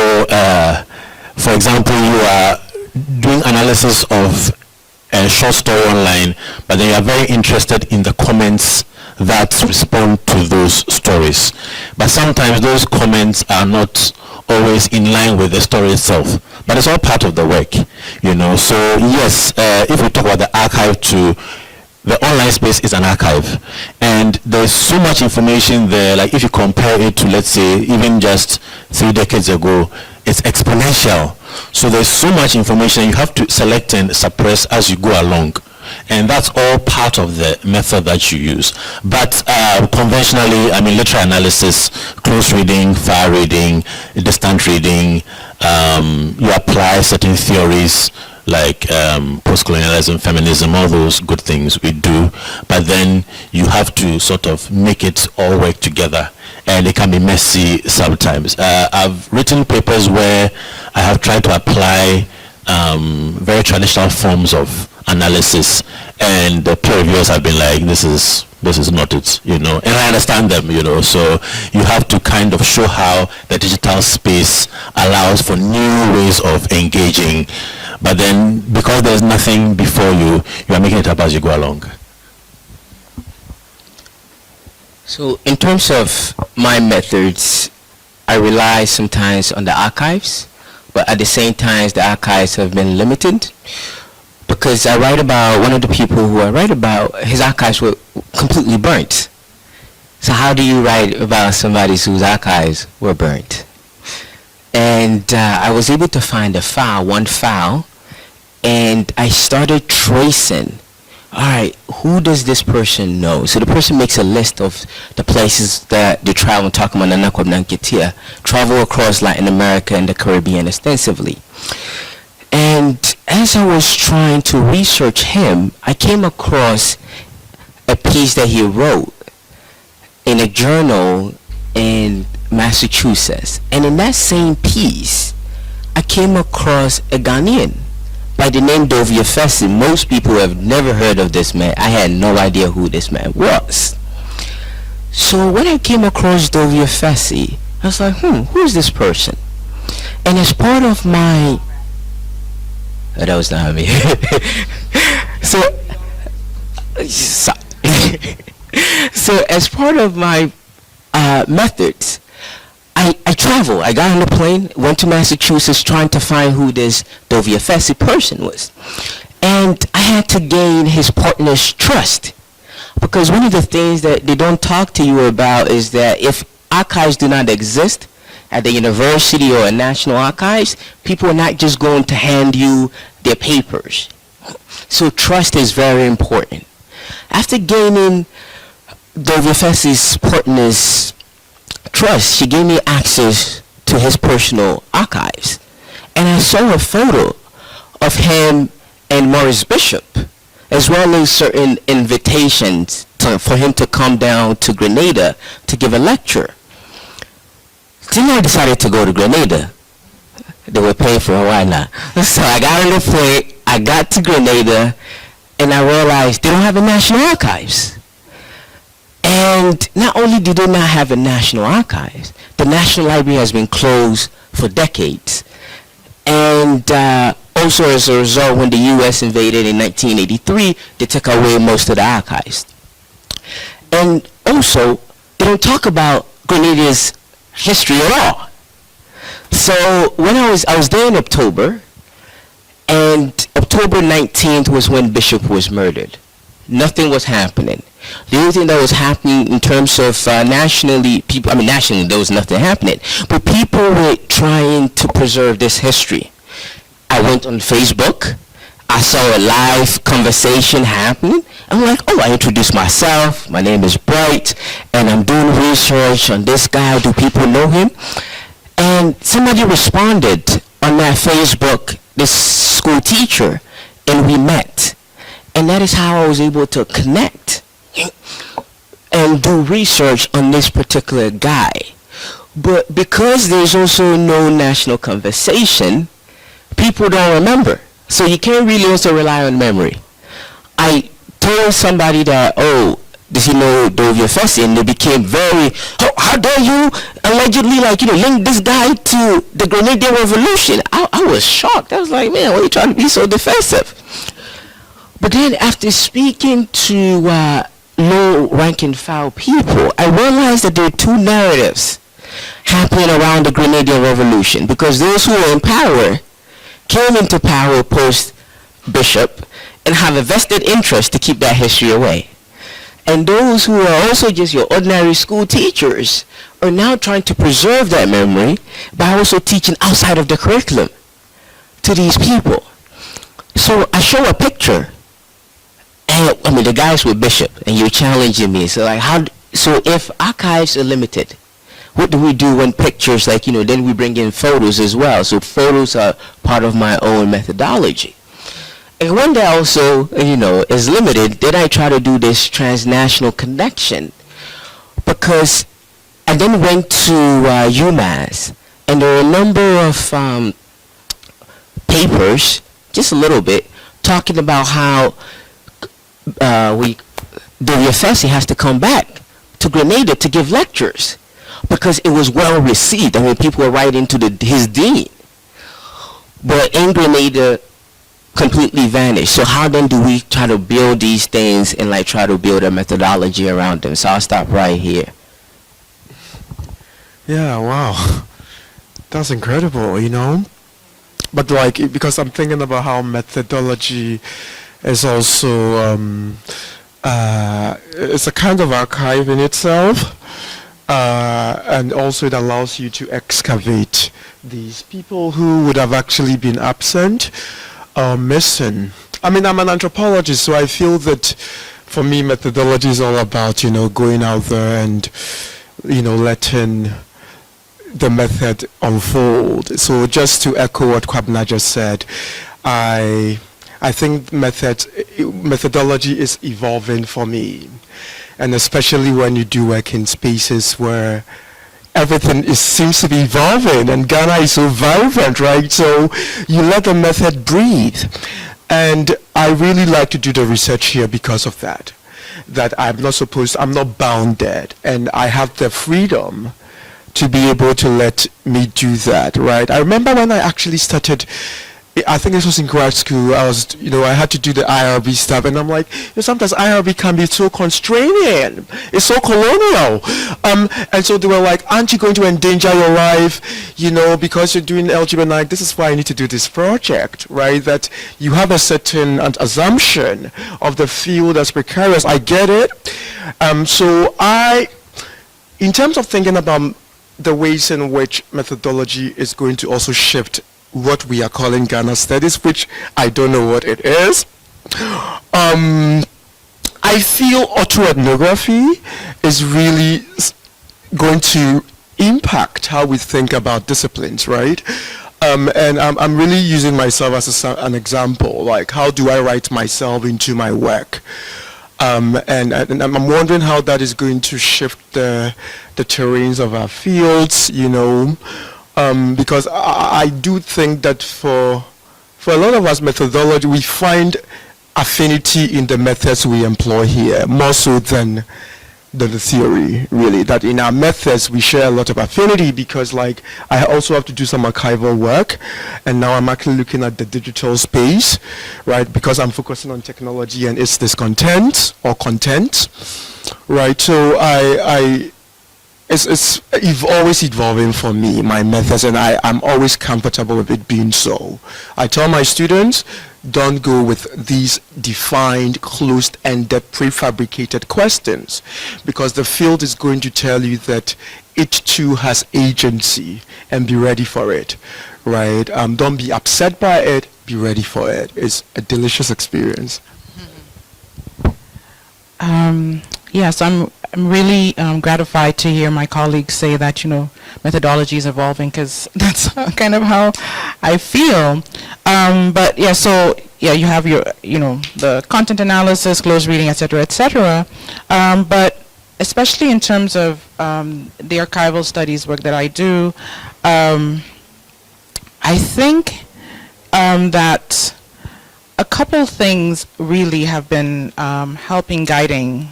for example, you are doing analysis of a short story online, but then you are very interested in the comments that respond to those stories. But sometimes those comments are not always in line with the story itself, but it's all part of the work, you know. So yes, if we talk about the archive too, the online space is an archive, and there's so much information there. Like if you compare it to, let's say, even just 3 decades ago, it's exponential. So there's so much information, and you have to select and suppress as you go along. And that's all part of the method that you use. But conventionally, I mean, literary analysis, close reading, far reading, distant reading, you apply certain theories, like post-colonialism, feminism, all those good things we do, but then you have to sort of make it all work together, and it can be messy sometimes. I've written papers where I have tried to apply very traditional forms of analysis, and the peer reviewers have been like, this is not it, you know, and I understand them, you know, so you have to kind of show how the digital space allows for new ways of engaging, but then because there's nothing before you, you are making it up as you go along. So in terms of my methods, I rely sometimes on the archives, but at the same time the archives have been limited, because I write about one of the people who I write about, his archives were completely burnt. So how do you write about somebody whose archives were burnt? And I was able to find one file, and I started tracing, all right, who does this person know? So the person makes a list of the places that they travel, talking about Nanakwab Nankitia, travel across Latin America and the Caribbean extensively. And as I was trying to research him, I came across a piece that he wrote in a journal in Massachusetts. And in that same piece, I came across a Ghanaian by the name Dovia Fessi. Most people have never heard of this man. I had no idea who this man was. So when I came across Dovia Fessi, I was like, who is this person? And as part of my... Oh, that was not me. So as part of my methods, I traveled. I got on the plane, went to Massachusetts trying to find who this Dovia Fessi person was. And I had to gain his partner's trust. Because one of the things that they don't talk to you about is that if archives do not exist at the university or national archives, people are not just going to hand you their papers. So trust is very important. After gaining Dovia Fessi's partner's trust, she gave me access to his personal archives. And I saw a photo of him and Maurice Bishop, as well as certain invitations for him to come down to Grenada to give a lecture. Then I decided to go to Grenada. They were paying for a while now. So I got on the plane, I got to Grenada, and I realized they don't have a national archives. And not only do they not have a national archives, the National Library has been closed for decades. And also as a result, when the U.S. invaded in 1983, they took away most of the archives. And also, they don't talk about Grenada's history at all. So when I was there in October, and October 19th was when Bishop was murdered. Nothing was happening. The only thing that was happening in terms of nationally, there was nothing happening. But people were trying to preserve this history. I went on Facebook. I saw a live conversation happening. I'm like, I introduced myself. My name is Bright, and I'm doing research on this guy. Do people know him? And somebody responded on that Facebook, this school teacher, and we met. And that is how I was able to connect and do research on this particular guy. But because there's also no national conversation, people don't remember. So you can't really also rely on memory. I told somebody that, does he know Dovia Fessi? And they became very, how dare you allegedly link this guy to the Grenadian Revolution? I was shocked. I was like, man, why are you trying to be so defensive? But then after speaking to low rank and file people, I realized that there are two narratives happening around the Grenadian Revolution, because those who were in power came into power post-Bishop and have a vested interest to keep that history away. And those who are also just your ordinary school teachers are now trying to preserve that memory by also teaching outside of the curriculum to these people. So I show a picture, and the guys with Bishop, and you're challenging me. So so if archives are limited, what do we do when pictures, then we bring in photos as well. So photos are part of my own methodology. And one day also, is limited. Then I try to do this transnational connection because I then went to UMass, and there were a number of papers, just a little bit, talking about how the Yafesi has to come back to Grenada to give lectures because it was well received. I mean, people were writing to his dean. But in Grenada, completely vanished. So how then do we try to build these things and like try to build a methodology around them? So I'll stop right here. Yeah, wow. That's incredible, But like, because I'm thinking about how methodology is also, it's a kind of archive in itself. And also it allows you to excavate these people who would have actually been absent or missing. I mean, I'm an anthropologist, so I feel that for me methodology is all about, going out there and, letting the method unfold. So just to echo what Kwabena just said, I think methodology is evolving for me. And especially when you do work in spaces where everything seems to be evolving, and Ghana is so vibrant, right? So you let the method breathe. And I really like to do the research here because of that. That I'm not bounded, and I have the freedom to be able to let me do that, right? I remember when I actually started, I think this was in grad school, I had to do the IRB stuff, and I'm like, sometimes IRB can be so constraining. It's so colonial. And so they were like, aren't you going to endanger your life, because you're doing LGBT? This is why you need to do this project, right? That you have a certain assumption of the field as precarious. I get it. So in terms of thinking about the ways in which methodology is going to also shift what we are calling Ghana studies, which I don't know what it is. I feel autoethnography is really going to impact how we think about disciplines, right? And I'm really using myself as an example, like how do I write myself into my work? And I'm wondering how that is going to shift the terrains of our fields, because I do think that for a lot of us, methodology, we find affinity in the methods we employ here, more so than the theory, really. That in our methods, we share a lot of affinity because, like, I also have to do some archival work, and now I'm actually looking at the digital space, right, because I'm focusing on technology and its discontent or content, right? So it's always evolving for me, my methods, and I'm always comfortable with it being so. I tell my students, don't go with these defined, closed-ended, prefabricated questions, because the field is going to tell you that it too has agency, and be ready for it, right? Don't be upset by it, be ready for it. It's a delicious experience. Yes, I'm really gratified to hear my colleagues say that, methodology is evolving, because that's kind of how I feel. But yeah, so yeah, you have your, the content analysis, close reading, etc., etc. But especially in terms of the archival studies work that I do, I think that a couple things really have been guiding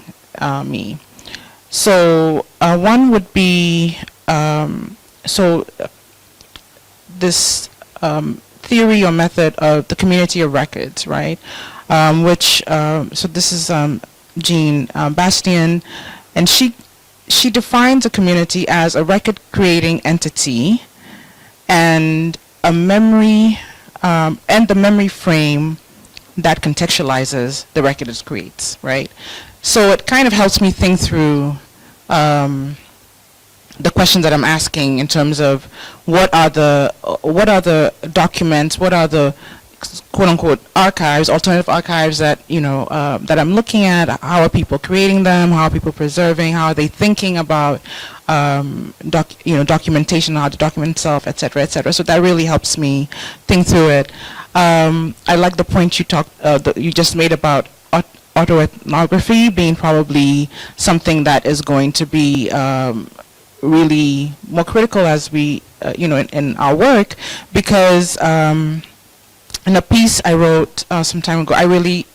me. So one would be this theory or method of the community of records, right? Which so this is Jean Bastian, and she defines a community as a record-creating entity and a memory and the memory frame that contextualizes the record it creates, right? So it kind of helps me think through the questions that I'm asking in terms of what are the documents, what are the quote-unquote archives, alternative archives that, that I'm looking at. How are people creating them? How are people preserving? How are they thinking about, documentation, how to document itself, et cetera, et cetera. So that really helps me think through it. I like the point you just made about autoethnography being probably something that is going to be really more critical as we, in our work, because in a piece I wrote some time ago, it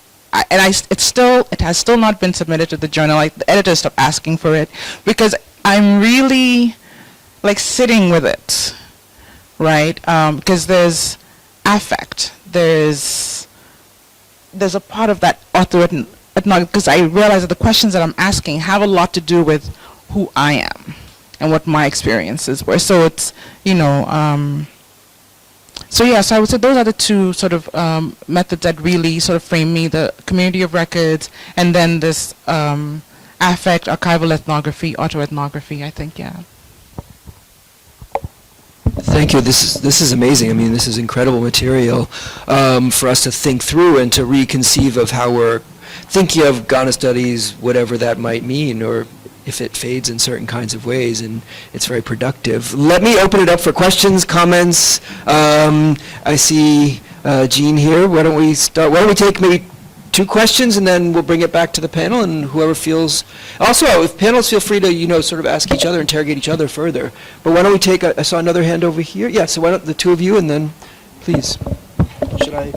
has still not been submitted to the journal. The editor stopped asking for it because I'm really sitting with it, right? Because there's affect, there's a part of that autoethnography, because I realize that the questions that I'm asking have a lot to do with who I am and what my experiences were. So it's, so I would say those are the two sort of methods that really sort of frame me, the community of records, and then this affect, archival ethnography, autoethnography, I think, yeah. Thank you. This is amazing. I mean, this is incredible material for us to think through and to reconceive of how we're thinking of Ghana studies, whatever that might mean, or if it fades in certain kinds of ways, and it's very productive. Let me open it up for questions, comments. I see Jean here. Why don't we start? Why don't we take maybe 2 questions, and then we'll bring it back to the panel, and whoever feels. Also, if panels, feel free to sort of ask each other, interrogate each other further. But why don't we take? I saw another hand over here. Yeah. So why don't the 2 of you, and then, please. Should I?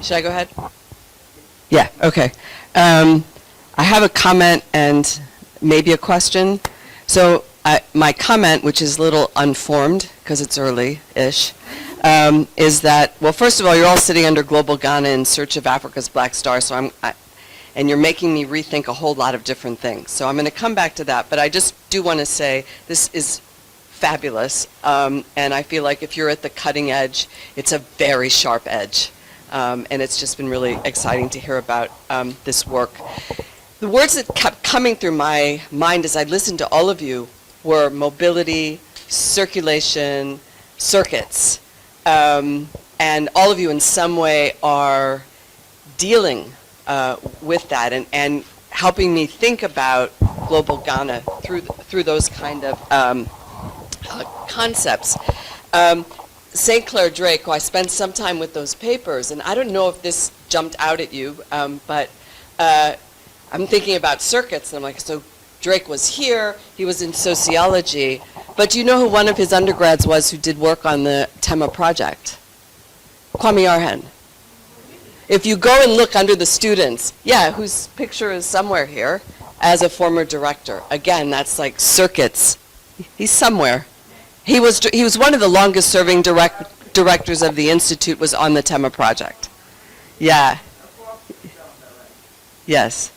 Should I go ahead? Yeah, okay. I have a comment and maybe a question. So my comment, which is a little unformed because it's early-ish, is that, well, first of all, you're all sitting under Global Ghana in search of Africa's Black Star, so and you're making me rethink a whole lot of different things. So I'm going to come back to that, but I just do want to say this is fabulous, and I feel like if you're at the cutting edge, it's a very sharp edge. And it's just been really exciting to hear about this work. The words that kept coming through my mind as I listened to all of you were mobility, circulation, circuits. And all of you in some way are dealing with that and helping me think about Global Ghana through those kind of concepts. St. Clair Drake, I spent some time with those papers, and I don't know if this jumped out at you, but I'm thinking about circuits, and I'm like, so Drake was here, he was in sociology, but do you know who one of his undergrads was who did work on the Tema project? Kwame Arhen. If you go and look under the students, whose picture is somewhere here, as a former director. Again, that's like circuits. He's somewhere. He was one of the longest serving directors of the Institute, was on the Tema project. Yeah. Yes.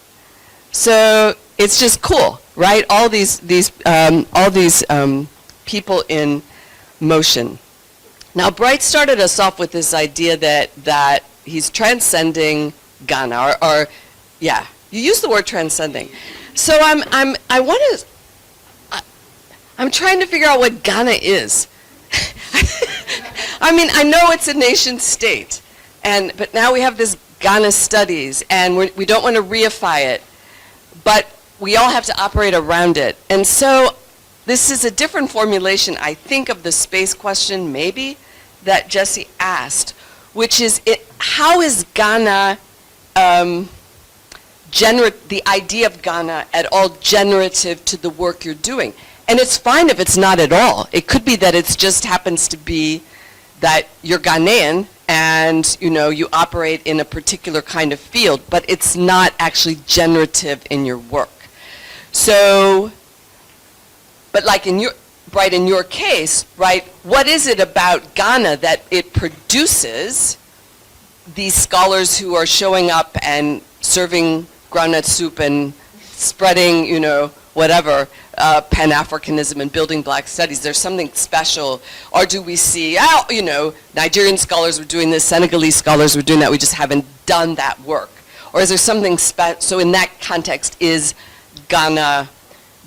So it's just cool, right? All these people in motion. Now, Bright started us off with this idea that he's transcending Ghana, or you use the word transcending. So I'm trying to figure out what Ghana is. I mean, I know it's a nation state, but now we have this Ghana studies, and we don't want to reify it, but we all have to operate around it. And so this is a different formulation, I think, of the space question, maybe, that Jesse asked, which is, how is Ghana, the idea of Ghana at all generative to the work you're doing? And it's fine if it's not at all. It could be that it just happens to be that you're Ghanaian and you operate in a particular kind of field, but it's not actually generative in your work. So, but like in your case, right, what is it about Ghana that it produces these scholars who are showing up and serving groundnut soup and spreading, whatever, Pan-Africanism and building black studies? There's something special, or do we see, Nigerian scholars were doing this, Senegalese scholars were doing that, we just haven't done that work? Or is there something so in that context, is Ghana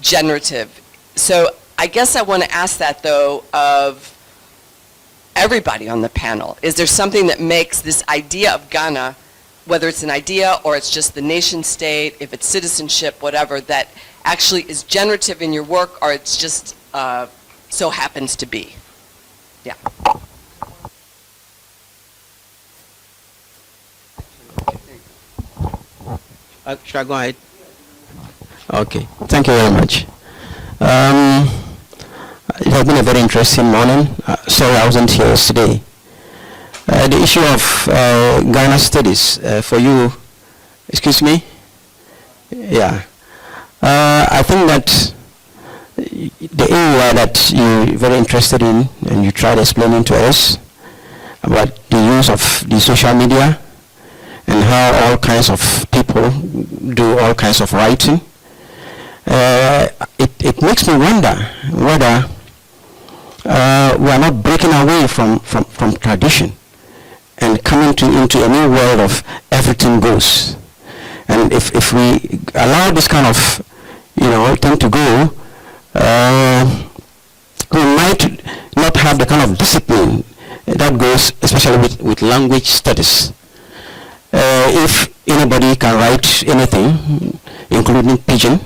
generative? So I guess I want to ask that, though, of everybody on the panel. Is there something that makes this idea of Ghana, whether it's an idea or it's just the nation state, if it's citizenship, whatever, that actually is generative in your work, or it's just so happens to be? Yeah. Should I go ahead? Okay, thank you very much. It has been a very interesting morning. Sorry I wasn't here yesterday. The issue of Ghana studies for you, excuse me? Yeah. I think that the area that you're very interested in, and you tried explaining to us about the use of the social media and how all kinds of people do all kinds of writing, it makes me wonder whether we are not breaking away from tradition and coming into a new world of everything goes. And if we allow this kind of thing to go, we might not have the kind of discipline that goes, especially with language studies. If anybody can write anything, including pidgin,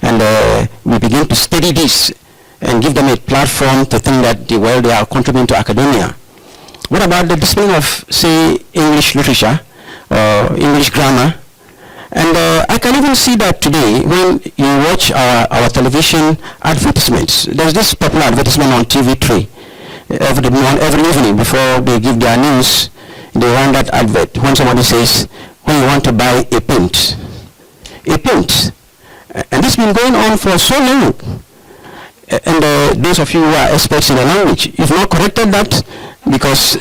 and we begin to study this and give them a platform to think that they are contributing to academia. What about the discipline of, say, English literature or English grammar? And I can even see that today when you watch our television advertisements. There's this popular advertisement on TV3 every evening before they give their news. They run that advert when somebody says, when you want to buy a paint. A paint. And this has been going on for so long. And those of you who are experts in the language, you've not corrected that because,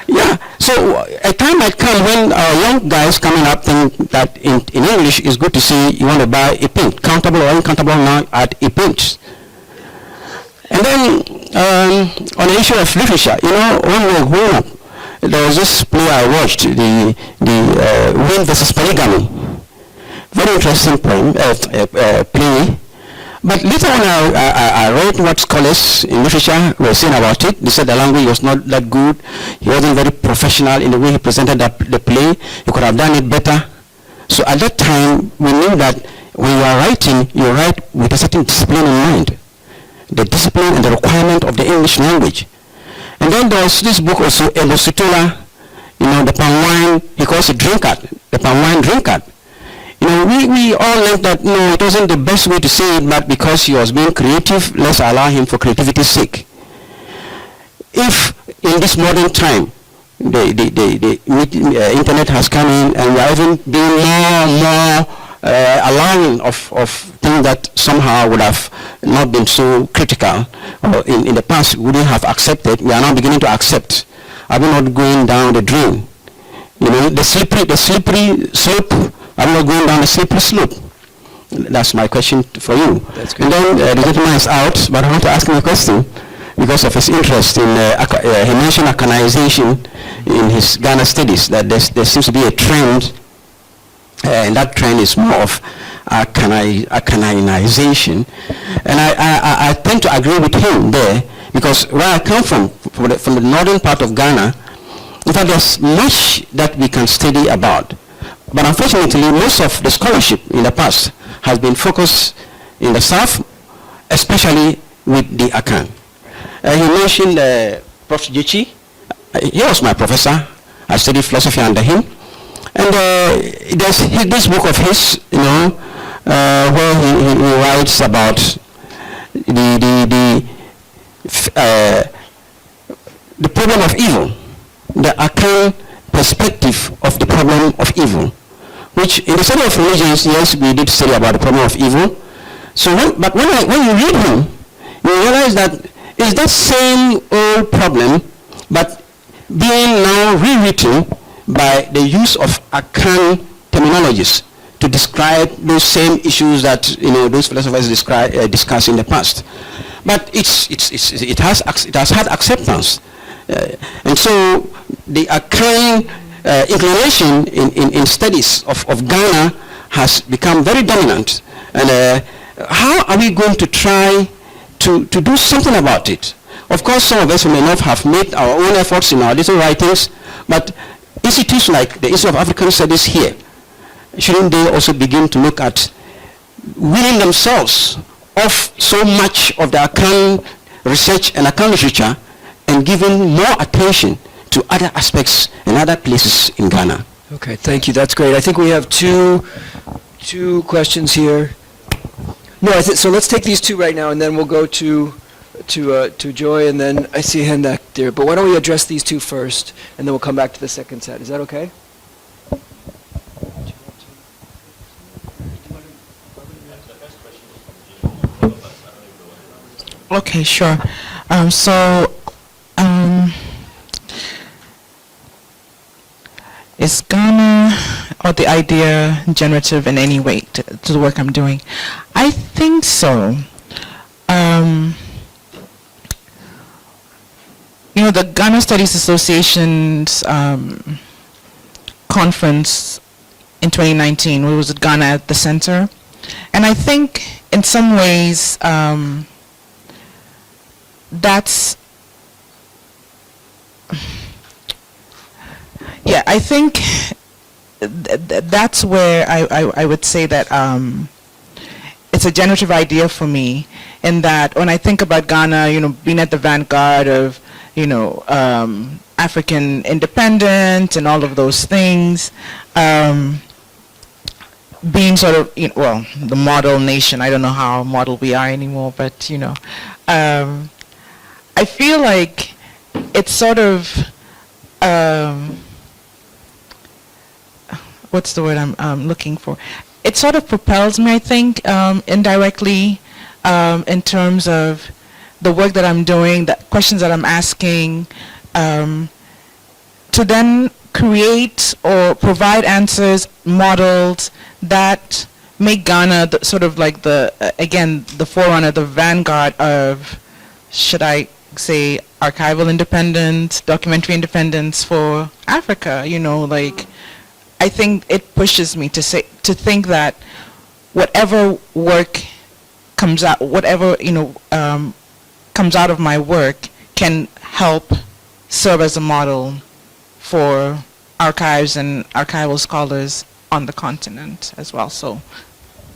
yeah. So a time might come when young guys coming up think that in English it's good to say you want to buy a paint, countable or uncountable now at a paint. And then on the issue of literature, when we were growing up, there was this play I watched, the Wind versus Polygamy. Very interesting play. But later on I read what scholars in literature were saying about it. They said the language was not that good. He wasn't very professional in the way he presented the play. He could have done it better. So at that time, we knew that when you are writing, you write with a certain discipline in mind. The discipline and the requirement of the English language. And then there was this book also, Ebositola, the palm wine, he calls it drinkard, the palm wine drinkard. We all learned that, it wasn't the best way to say it, but because he was being creative, let's allow him for creativity's sake. If in this modern time, the internet has come in and we are even being more allowing of things that somehow would have not been so critical, or in the past wouldn't have accepted, we are now beginning to accept. Are we not going down the drain? The slippery slope. I'm not going down a slippery slope. That's my question for you. That's good. And then the gentleman is out, but I want to ask him a question because of his interest in, he mentioned Akan-ization in his Ghana studies, that there seems to be a trend, and that trend is more of Akan-ization. And I tend to agree with him there, because where I come from the northern part of Ghana, in fact, there's much that we can study about. But unfortunately, most of the scholarship in the past has been focused in the south, especially with the Akan. He mentioned Prof. Jichi. He was my professor. I studied philosophy under him. And there's this book of his, where he writes about the problem of evil, the Akan perspective of the problem of evil, which in the study of religions, yes, we did study about the problem of evil. So when you read him, you realize that it's that same old problem, but being now rewritten by the use of Akan terminologies to to describe those same issues that those philosophers discussed in the past. But it has had acceptance, and so the Akan inclination in studies of Ghana has become very dominant. And how are we going to try to do something about it? Of course, some of us may not have made our own efforts in our little writings, but institutes like the Institute of African Studies here, shouldn't they also begin to look at weaning themselves off so much of the Akan research and Akan literature and giving more attention to other aspects and other places in Ghana? Okay, thank you. That's great. I think we have two questions here. No, so let's take these two right now, and then we'll go to Joy, and then I see a hand back there. But why don't we address these two first, and then we'll come back to the second set. Is that okay? Okay, sure. Is Ghana or the idea generative in any way to the work I'm doing? I think so. The Ghana Studies Association's conference in 2019, where was it Ghana at the center? And I think in some ways I think that's where I would say that it's a generative idea for me, in that when I think about Ghana, being at the vanguard of, African independence and all of those things, being sort of, the model nation. I don't know how model we are anymore, but, I feel like it's sort of, what's the word I'm looking for? It sort of propels me, I think, indirectly, in terms of the work that I'm doing, the questions that I'm asking, to then create or provide answers, models that make Ghana sort of like the forerunner, the vanguard of, should I say, archival independence, documentary independence for Africa. I think it pushes me to think that whatever work comes out, comes out of my work can help serve as a model for archives and archival scholars on the continent as well. So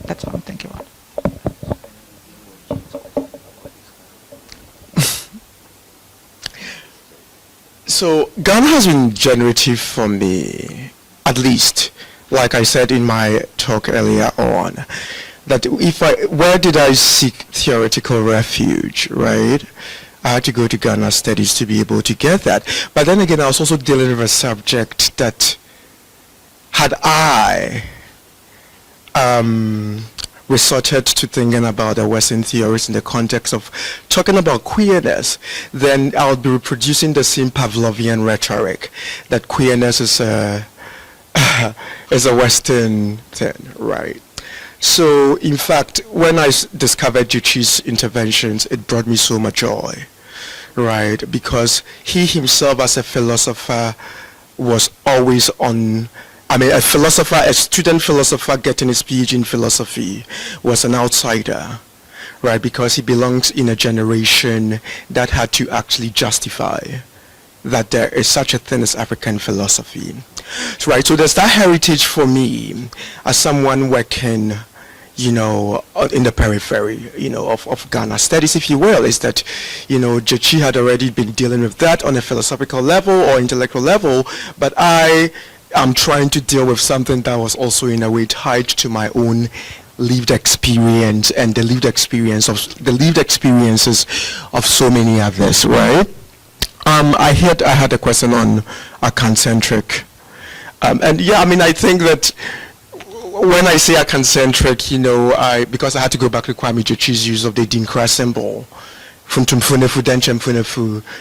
that's what I'm thinking about. So Ghana has been generative for me, at least, like I said in my talk earlier on, that where did I seek theoretical refuge, right? I had to go to Ghana Studies to be able to get that. But then again, I was also dealing with a subject that had I resorted to thinking about the Western theories in the context of talking about queerness, then I would be reproducing the same Pavlovian rhetoric that queerness is a Western thing, right? So, in fact, when I discovered Juchi's interventions, it brought me so much joy, right? Because he himself, as a philosopher, was always on, a student philosopher getting his PhD in philosophy was an outsider, right? Because he belongs in a generation that had to actually justify that there is such a thing as African philosophy, right? So there's that heritage for me as someone working, in the periphery, of Ghana Studies, if you will, is that, Juchi had already been dealing with that on a philosophical level or intellectual level, but I am trying to deal with something that was also in a way tied to my own lived experience and the lived experiences of so many others, right? I had a question on Akan-centric, and yeah, I think that when I say Akan-centric, because I had to go back to Kwame Juchi's use of the Dinkra symbol,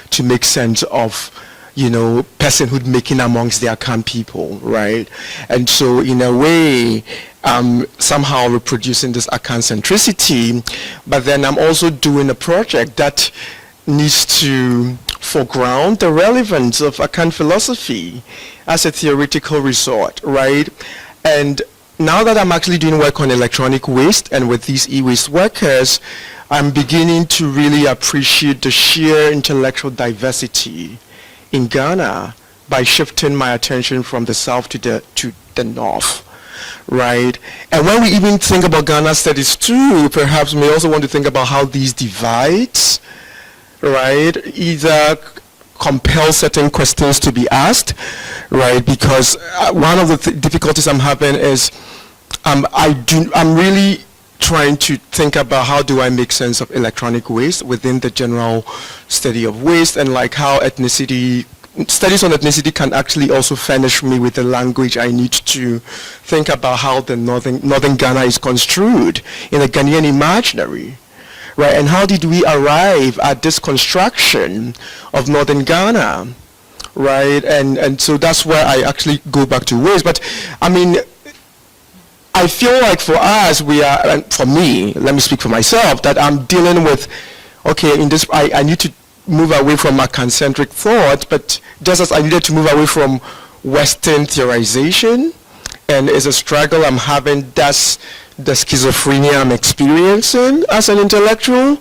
to make sense of personhood making amongst the Akan people, right? And so in a way, somehow reproducing this Akan-centricity, but then I'm also doing a project that needs to foreground the relevance of Akan philosophy as a theoretical resort, right? And now that I'm actually doing work on electronic waste and with these e-waste workers, I'm beginning to really appreciate the sheer intellectual diversity in Ghana by shifting my attention from the south to the north, right? And when we even think about Ghana studies too, perhaps we also want to think about how these divides, right, either compel certain questions to be asked, right? Because one of the difficulties I'm having is I'm really trying to think about how do I make sense of electronic waste within the general study of waste, and like how studies on ethnicity can actually also furnish me with the language I need to think about how the northern Ghana is construed in the Ghanaian imaginary, right? And how did we arrive at this construction of northern Ghana, right? And so that's where I actually go back to waste. But I mean, I feel like for us, we are, and for me, let me speak for myself, that I'm dealing with, okay, in this, I need to move away from Akan-centric thought, but just as I needed to move away from Western theorization, and it's a struggle I'm having, that's the schizophrenia I'm experiencing as an intellectual.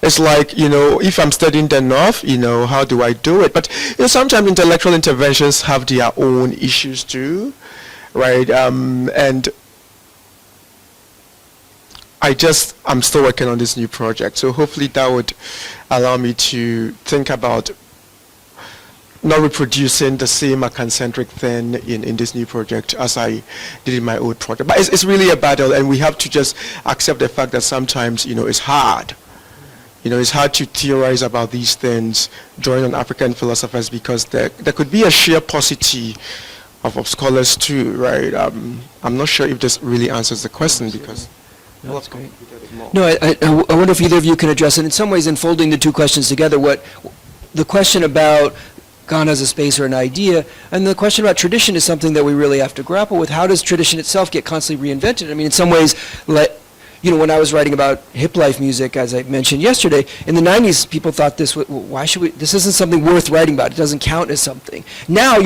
It's like, if I'm studying the North, how do I do it? But sometimes intellectual interventions have their own issues too, right? And I'm still working on this new project. So hopefully that would allow me to think about not reproducing the same Akan-centric thing in this new project as I did in my old project. But it's really a battle, and we have to just accept the fact that sometimes, it's hard. It's hard to theorize about these things, drawing on African philosophers, because there could be a sheer paucity of scholars too, right? I'm not sure if this really answers the question, because... No, that's great. No, I wonder if either of you can address it. In some ways, in folding the two questions together, what the question about Ghana as a space or an idea, and the question about tradition is something that we really have to grapple with. How does tradition itself get constantly reinvented? I mean, in some ways, when I was writing about hip life music, as I mentioned yesterday, in the 90s, people thought this isn't something worth writing about. It doesn't count as something. Now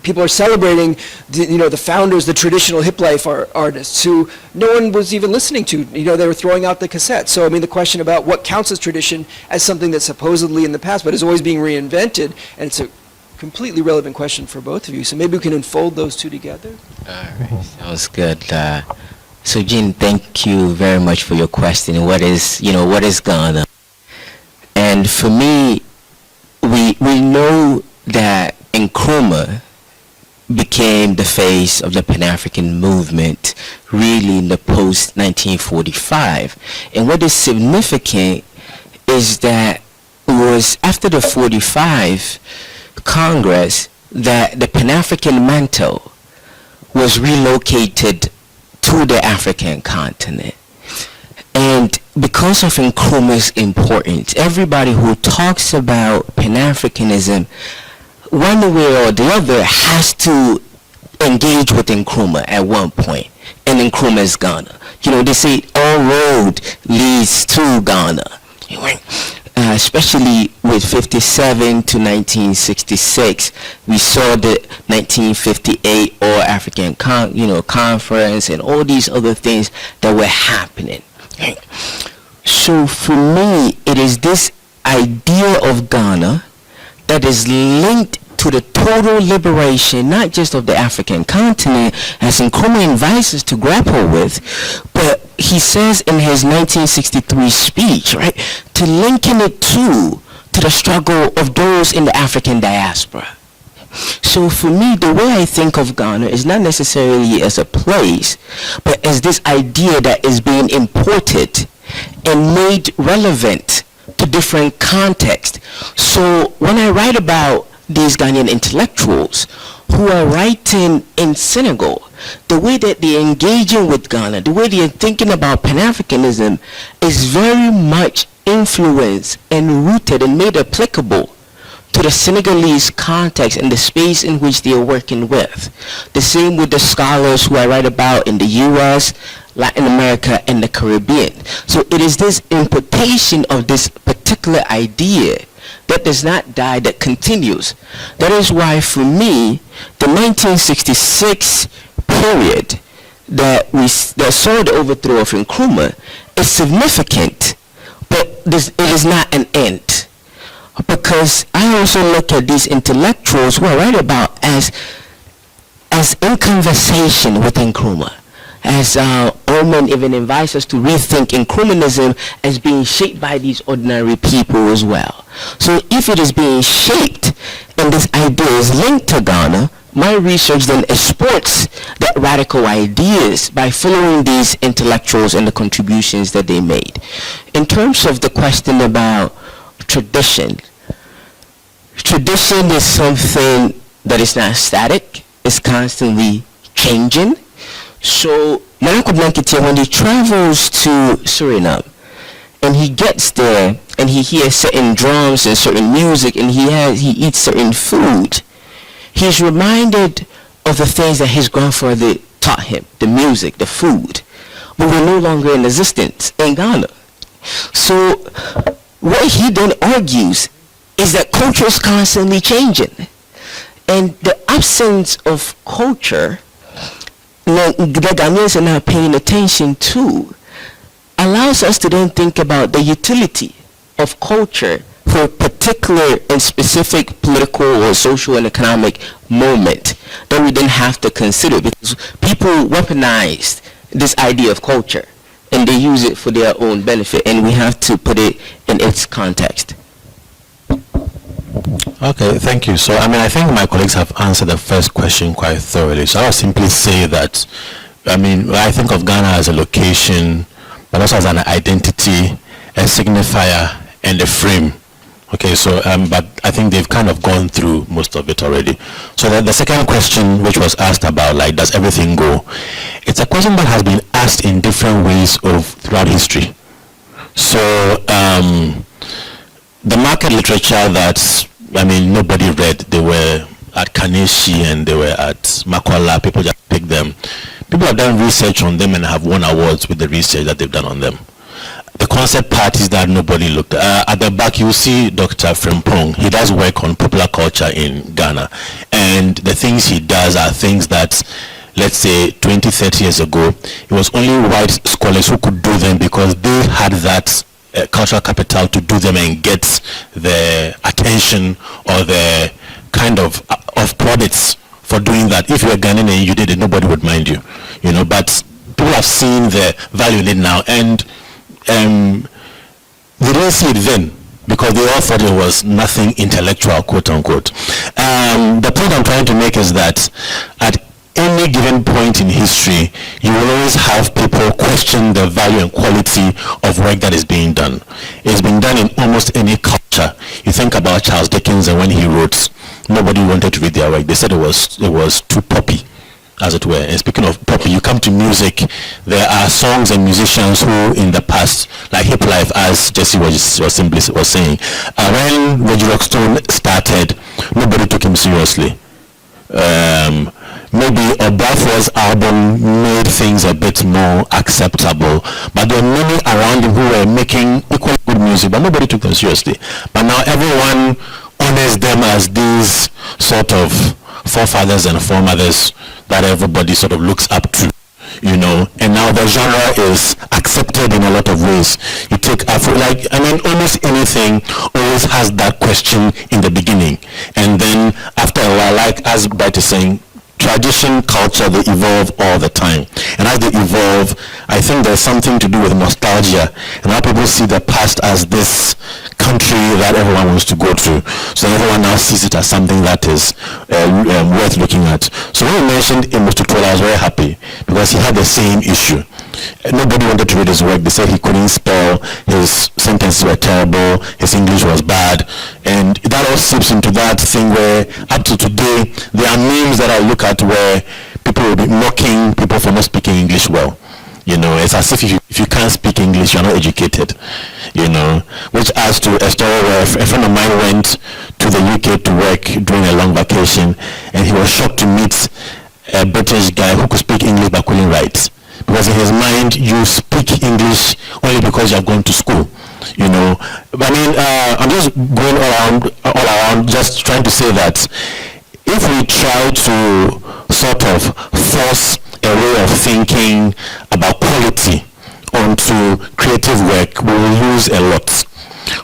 people are celebrating the founders, the traditional hip life artists who no one was even listening to. They were throwing out the cassette. So, I mean, the question about what counts as tradition as something that's supposedly in the past, but is always being reinvented, and it's a completely relevant question for both of you. So maybe we can unfold those two together. All right, sounds good. So, Jean, thank you very much for your question. What is Ghana? And for me, we know that Nkrumah became the face of the Pan-African movement really in the post-1945. And what is significant is that it was after the 45 Congress that the Pan-African mantle was relocated to the African continent. And because of Nkrumah's importance, everybody who talks about Pan-Africanism, one way or the other, has to engage with Nkrumah at one point. And Nkrumah is Ghana. They say all road leads to Ghana. Especially with 57 to 1966, we saw the 1958 All African Conference and all these other things that were happening. So for me, it is this idea of Ghana that is linked to the total liberation, not just of the African continent, as Nkrumah invites us to grapple with, but he says in his 1963 speech, right, to linking it to the struggle of those in the African diaspora. So for me, the way I think of Ghana is not necessarily as a place, but as this idea that is being imported and made relevant to different contexts. So when I write about these Ghanaian intellectuals who are writing in Senegal, the way that they're engaging with Ghana, the way they're thinking about Pan-Africanism is very much influenced and rooted and made applicable to the Senegalese context and the space in which they are working with. The same with the scholars who I write about in the US, Latin America, and the Caribbean. So it is this importation of this particular idea that does not die, that continues. That is why, for me, the 1966 period that saw the overthrow of Nkrumah is significant, but it is not an end. Because I also look at these intellectuals who I write about as in conversation with Nkrumah, as Oman even invites us to rethink Nkrumahnism as being shaped by these ordinary people as well. So if it is being shaped and this idea is linked to Ghana, my research then exports that radical ideas by following these intellectuals and the contributions that they made. In terms of the question about tradition is something that is not static, it's constantly changing. So Nana Blanketier, when he travels to Suriname and he gets there and he hears certain drums and certain music and he eats certain food, he's reminded of the things that his grandfather taught him, the music, the food, but we're no longer in existence in Ghana. So what he then argues is that culture is constantly changing, and the absence of culture that Ghanaians are not paying attention to allows us to then think about the utility of culture for a particular and specific political or social and economic moment that we then have to consider, because people weaponized this idea of culture and they use it for their own benefit, and we have to put it in its context. Okay, thank you. So, I think my colleagues have answered the first question quite thoroughly. So, I'll simply say that, I think of Ghana as a location, but also as an identity, a signifier, and a frame. Okay, so, but I think they've kind of gone through most of it already. So, the second question, which was asked about, does everything go? It's a question that has been asked in different ways throughout history. So, the market literature that nobody read, they were at Kaneshi and they were at Makwala, people just picked them. People have done research on them and have won awards with the research that they've done on them. The concept parties that nobody looked at. At the back you see Dr. Frimpong. He does work on popular culture in Ghana, and the things he does are things that, let's say 20-30 years ago, it was only white scholars who could do them because they had that cultural capital to do them and get the attention or the kind of plaudits for doing that. If you're Ghanaian and you did it, nobody would mind you, but people have seen the value in it now, and they didn't see it then because they all thought it was nothing intellectual, quote unquote. The point I'm trying to make is that at any given point in history, you will always have people question the value and quality of work that is being done. It's been done in almost any culture. You think about Charles Dickens, and when he wrote, nobody wanted to read their work. They said it was too poppy, as it were. And speaking of poppy, you come to music, there are songs and musicians who in the past, like Hip Life, as Jesse was saying, when Reggie Rockstone started, nobody took him seriously. Maybe Obafo's album made things a bit more acceptable, but there were many around him who were making equally good music, but nobody took them seriously. But now everyone honors them as these sort of forefathers and foremothers that everybody sort of looks up to, and now the genre is accepted in a lot of ways. You take Afro, almost anything always has that question in the beginning, and then after a while, like as Bright is saying, tradition, culture, they evolve all the time. And as they evolve, I think there's something to do with nostalgia and how people see the past as this country that everyone wants to go to. So everyone now sees it as something that is worth looking at. So when we mentioned Amos Tutuola, I was very happy because he had the same issue. Nobody wanted to read his work. They said he couldn't spell, his sentences were terrible, his English was bad, and that all seeps into that thing where up to today there are memes that I look at where people will be mocking people for not speaking English well. You know, it's as if if you can't speak English, you're not educated. You know, which adds to a story where a friend of mine went to the UK to work during a long vacation, and he was shocked to meet a British guy who could speak English but couldn't write. Because in his mind, you speak English only because you have gone to school. You know, but I mean, I'm just going all around, just trying to say that if we try to sort of force a way of thinking about quality onto creative work, we will lose a lot.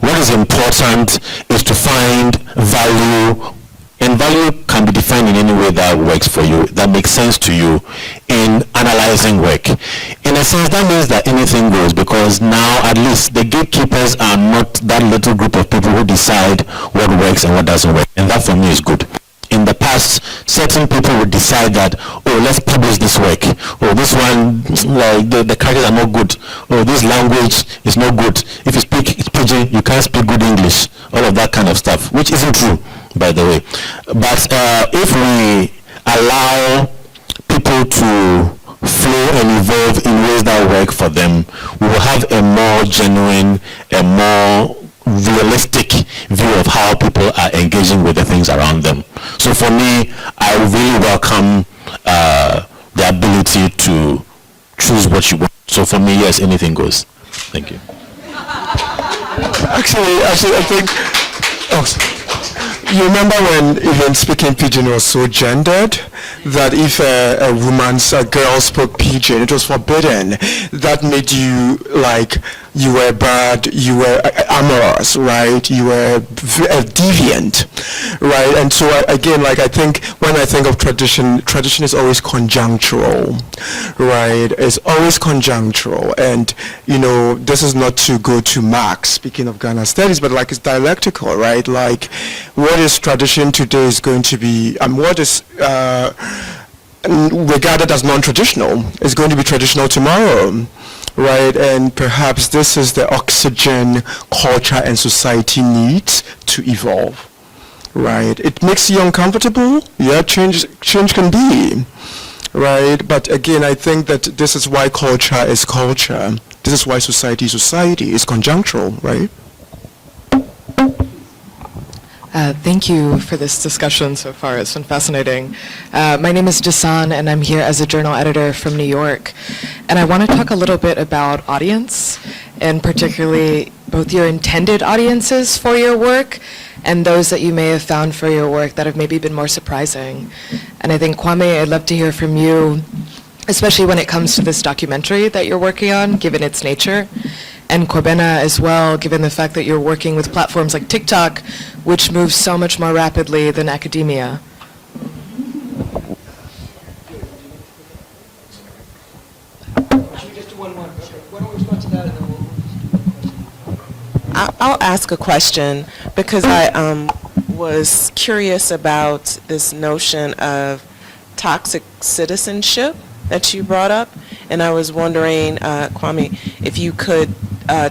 What is important is to find value, and value can be defined in any way that works for you, that makes sense to you in analyzing work. In a sense, that means that anything goes, because now at least the gatekeepers are not that little group of people who decide what works and what doesn't work, and that for me is good. In the past, certain people would decide that, oh, let's publish this work, or this one, like the characters are not good, or this language is not good. If you speak pidgin, you can't speak good English, all of that kind of stuff, which isn't true, by the way. But if we allow people to flow and evolve in ways that work for them, we will have a more genuine, a more realistic view of how people are engaging with the things around them. So for me, I really welcome the ability to choose what you want. So for me, yes, anything goes. Thank you. Actually, I think, you remember when even speaking pidgin was so gendered that if a girl spoke pidgin, it was forbidden. That made you like you were bad, you were amorous, right? You were deviant, right? And so again, like I think when I think of tradition, tradition is always conjunctural, right? It's always conjunctural, and you know, this is not to go to Marx, speaking of Ghana studies, but like it's dialectical, right? Like what is tradition today is going to be, what is regarded as non-traditional is going to be traditional tomorrow, right? And perhaps this is the oxygen culture and society needs to evolve, right? It makes you uncomfortable, yeah, change can be, right? But again, I think that this is why culture is culture. This is why society is conjunctural, right? Thank you for this discussion so far. It's been fascinating. My name is Jason, and I'm here as a journal editor from New York. And I want to talk a little bit about audience, and particularly both your intended audiences for your work and those that you may have found for your work that have maybe been more surprising. And I think, Kwame, I'd love to hear from you, especially when it comes to this documentary that you're working on, given its nature. And Kobena as well, given the fact that you're working with platforms like TikTok, which move so much more rapidly than academia. I'll ask a question because I was curious about this notion of toxic citizenship that you brought up, and I was wondering, Kwame, if you could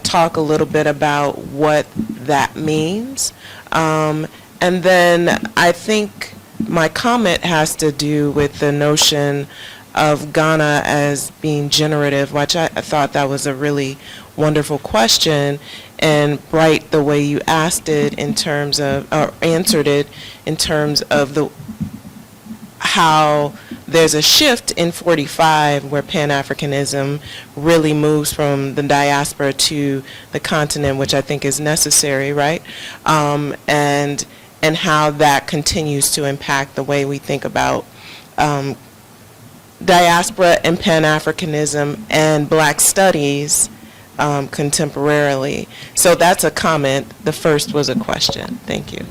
talk a little bit about what that means. And then I think my comment has to do with the notion of Ghana as being generative, which I thought that was a really wonderful question, and bright the way you asked it in terms of, or answered it in terms of how there's a shift in 45 where Pan-Africanism really moves from the diaspora to the continent, which I think is necessary, right? And how that continues to impact the way we think about diaspora and Pan-Africanism and Black studies contemporarily. So that's a comment. The first was a question. Thank you.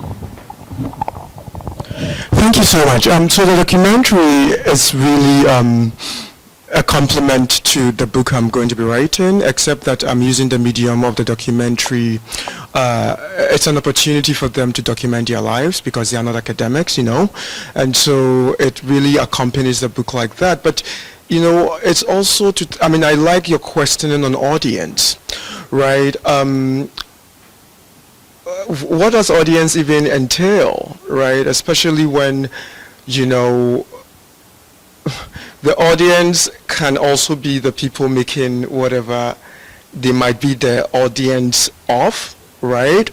Thank you so much. So the documentary is really a complement to the book I'm going to be writing, except that I'm using the medium of the documentary. It's an opportunity for them to document their lives because they are not academics, you know, and so it really accompanies the book like that. But you know, it's also I mean, I like your questioning on audience, right? What does audience even entail, right? Especially when, you know, the audience can also be the people making whatever they might be the audience of, right?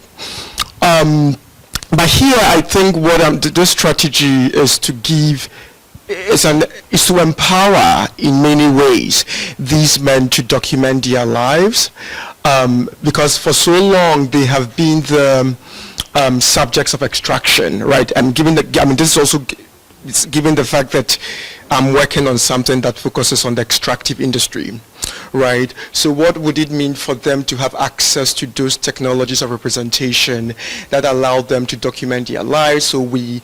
But here, I think what this strategy is to give is to empower in many ways these men to document their lives, because for so long they have been the subjects of extraction, right? And this is also it's given the fact that I'm working on something that focuses on the extractive industry, right? So what would it mean for them to have access to those technologies of representation that allow them to document their lives? So we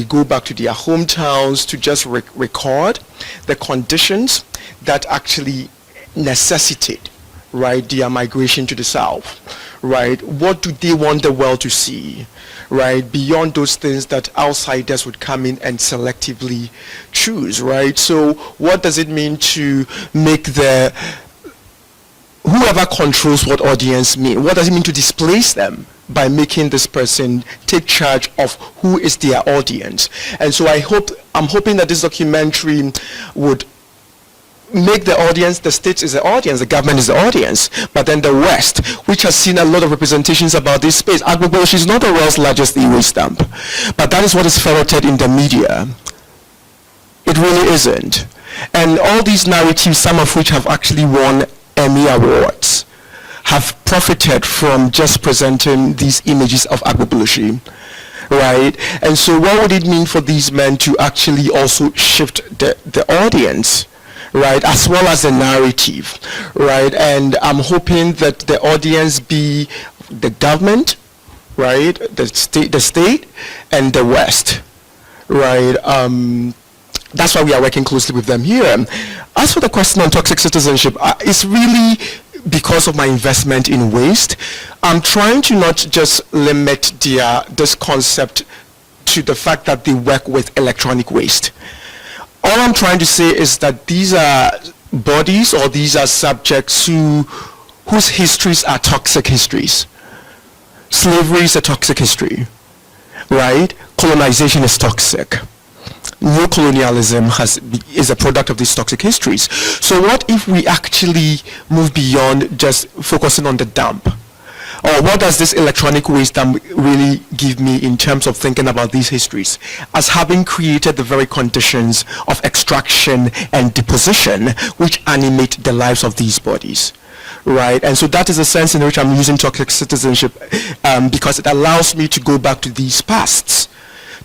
go back to their hometowns to just record the conditions that actually necessitate, right, their migration to the south, right? What do they want the world to see, right, beyond those things that outsiders would come in and selectively choose, right? So what does it mean to make whoever controls what audience mean, what does it mean to displace them by making this person take charge of who is their audience? And so I'm hoping that this documentary would make the audience, the state is the audience, the government is the audience, but then the West, which has seen a lot of representations about this space. Arbor is not the world's largest e-waste dump, but that is what is ferreted in the media. It really isn't. And all these narratives, some of which have actually won Emmy Awards, have profited from just presenting these images of Arbor, right? And so what would it mean for these men to actually also shift the audience, right, as well as the narrative, right? And I'm hoping that the audience be the government, right, the state, and the West, right? That's why we are working closely with them here. As for the question on toxic citizenship, it's really because of my investment in waste. I'm trying to not just limit this concept to the fact that they work with electronic waste. All I'm trying to say is that these are bodies, or these are subjects whose histories are toxic histories. Slavery is a toxic history, right? Colonization is toxic. Neocolonialism is a product of these toxic histories. So what if we actually move beyond just focusing on the dump? Or what does this electronic waste dump really give me in terms of thinking about these histories as having created the very conditions of extraction and deposition which animate the lives of these bodies, right? And so that is the sense in which I'm using toxic citizenship, because it allows me to go back to these pasts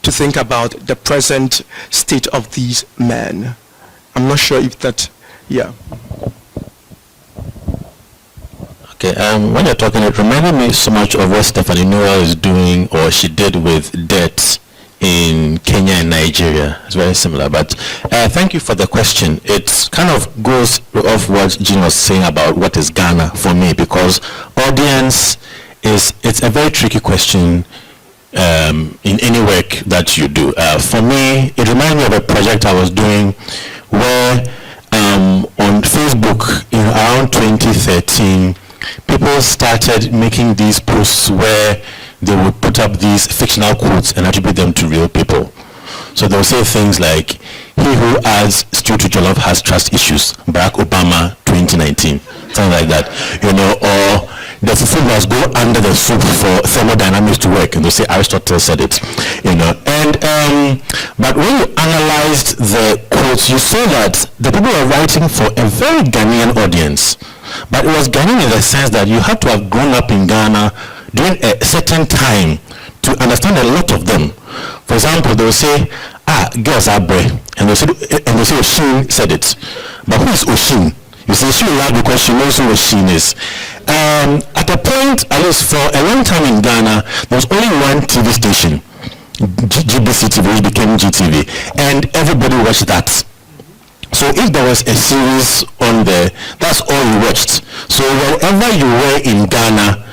to think about the present state of these men. I'm not sure if that, yeah. Okay, when you're talking, it reminded me so much of what Stephanie Noel is doing, or she did with debt in Kenya and Nigeria. It's very similar, but thank you for the question. It kind of goes off what Jean was saying about what is Ghana for me, because audience it's a very tricky question in any work that you do. For me, it reminds me of a project I was doing where on Facebook in around 2013, people started making these posts where they would put up these fictional quotes and attribute them to real people. So they'll say things like, "He who adds stew to jollof has trust issues, Barack Obama 2019," something like that, or the food must go under the soup for thermodynamics to work, and they say Aristotle said it, And but when you analyzed the quotes, you saw that the people were writing for a very Ghanaian audience, but it was Ghanaian in the sense that you had to have grown up in Ghana during a certain time to understand a lot of them. For example, they will say, girls are brave, and they say Oshin said it, but who is Oshin? You see, she will laugh because she knows who Oshin is. At a point, at least for a long time in Ghana, there was only one TV station, GBC TV, which became GTV, and everybody watched that. So if there was a series on there, that's all you watched. So wherever you were in Ghana,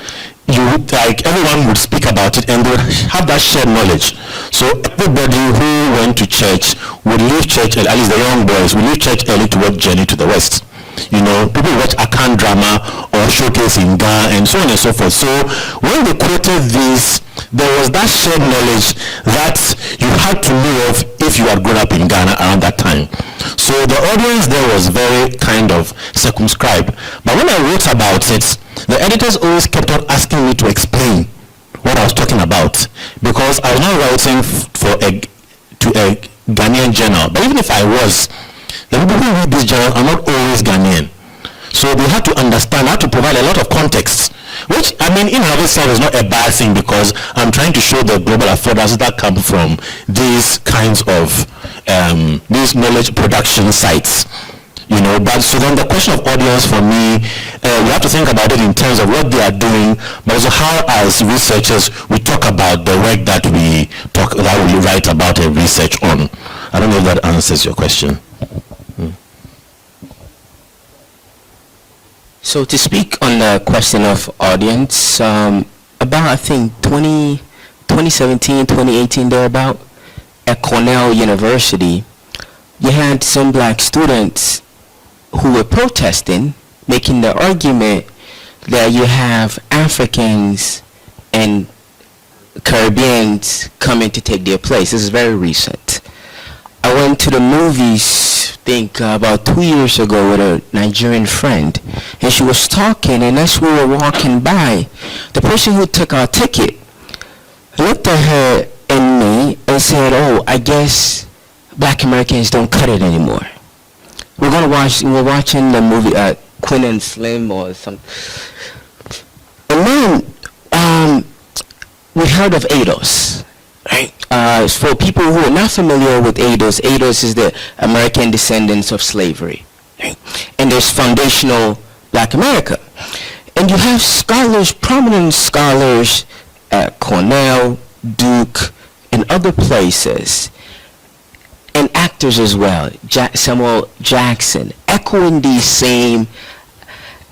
everyone would speak about it, and they would have that shared knowledge. So everybody who went to church would leave church, at least the young boys would leave church early to work Journey to the West. People watch Akan drama or Showcase in Ghana and so on and so forth. So when they quoted these there was that shared knowledge that you had to know of if you had grown up in Ghana around that time. So the audience there was very kind of circumscribed. But when I wrote about it, the editors always kept on asking me to explain what I was talking about, because I was not writing to a Ghanaian journal. But even if I was, the people who read this journal are not always Ghanaian. So they had to understand, I had to provide a lot of context, which, I mean, in and of itself is not a bad thing, because I'm trying to show the global affordances that come from these kinds of, these knowledge production sites. You know, but so then the question of audience for me, we have to think about it in terms of what they are doing, but also how as researchers we talk about the work that we write about and research on. I don't know if that answers your question. So to speak on the question of audience, about I think 2017, 2018 thereabout, at Cornell University, you had some black students who were protesting, making the argument that you have Africans and Caribbeans coming to take their place. This is very recent. I went to the movies, I think about 2 years ago, with a Nigerian friend, and she was talking, and as we were walking by, the person who took our ticket looked at her and me and said, "Oh, I guess black Americans don't cut it anymore." We're watching the movie Quinn and Slim or something. And then we heard of ADOS, right? For people who are not familiar with ADOS, ADOS is the American Descendants of Slavery, right? And there's Foundational Black America. And you have scholars, prominent scholars at Cornell, Duke, and other places, and actors as well, Samuel Jackson, echoing these same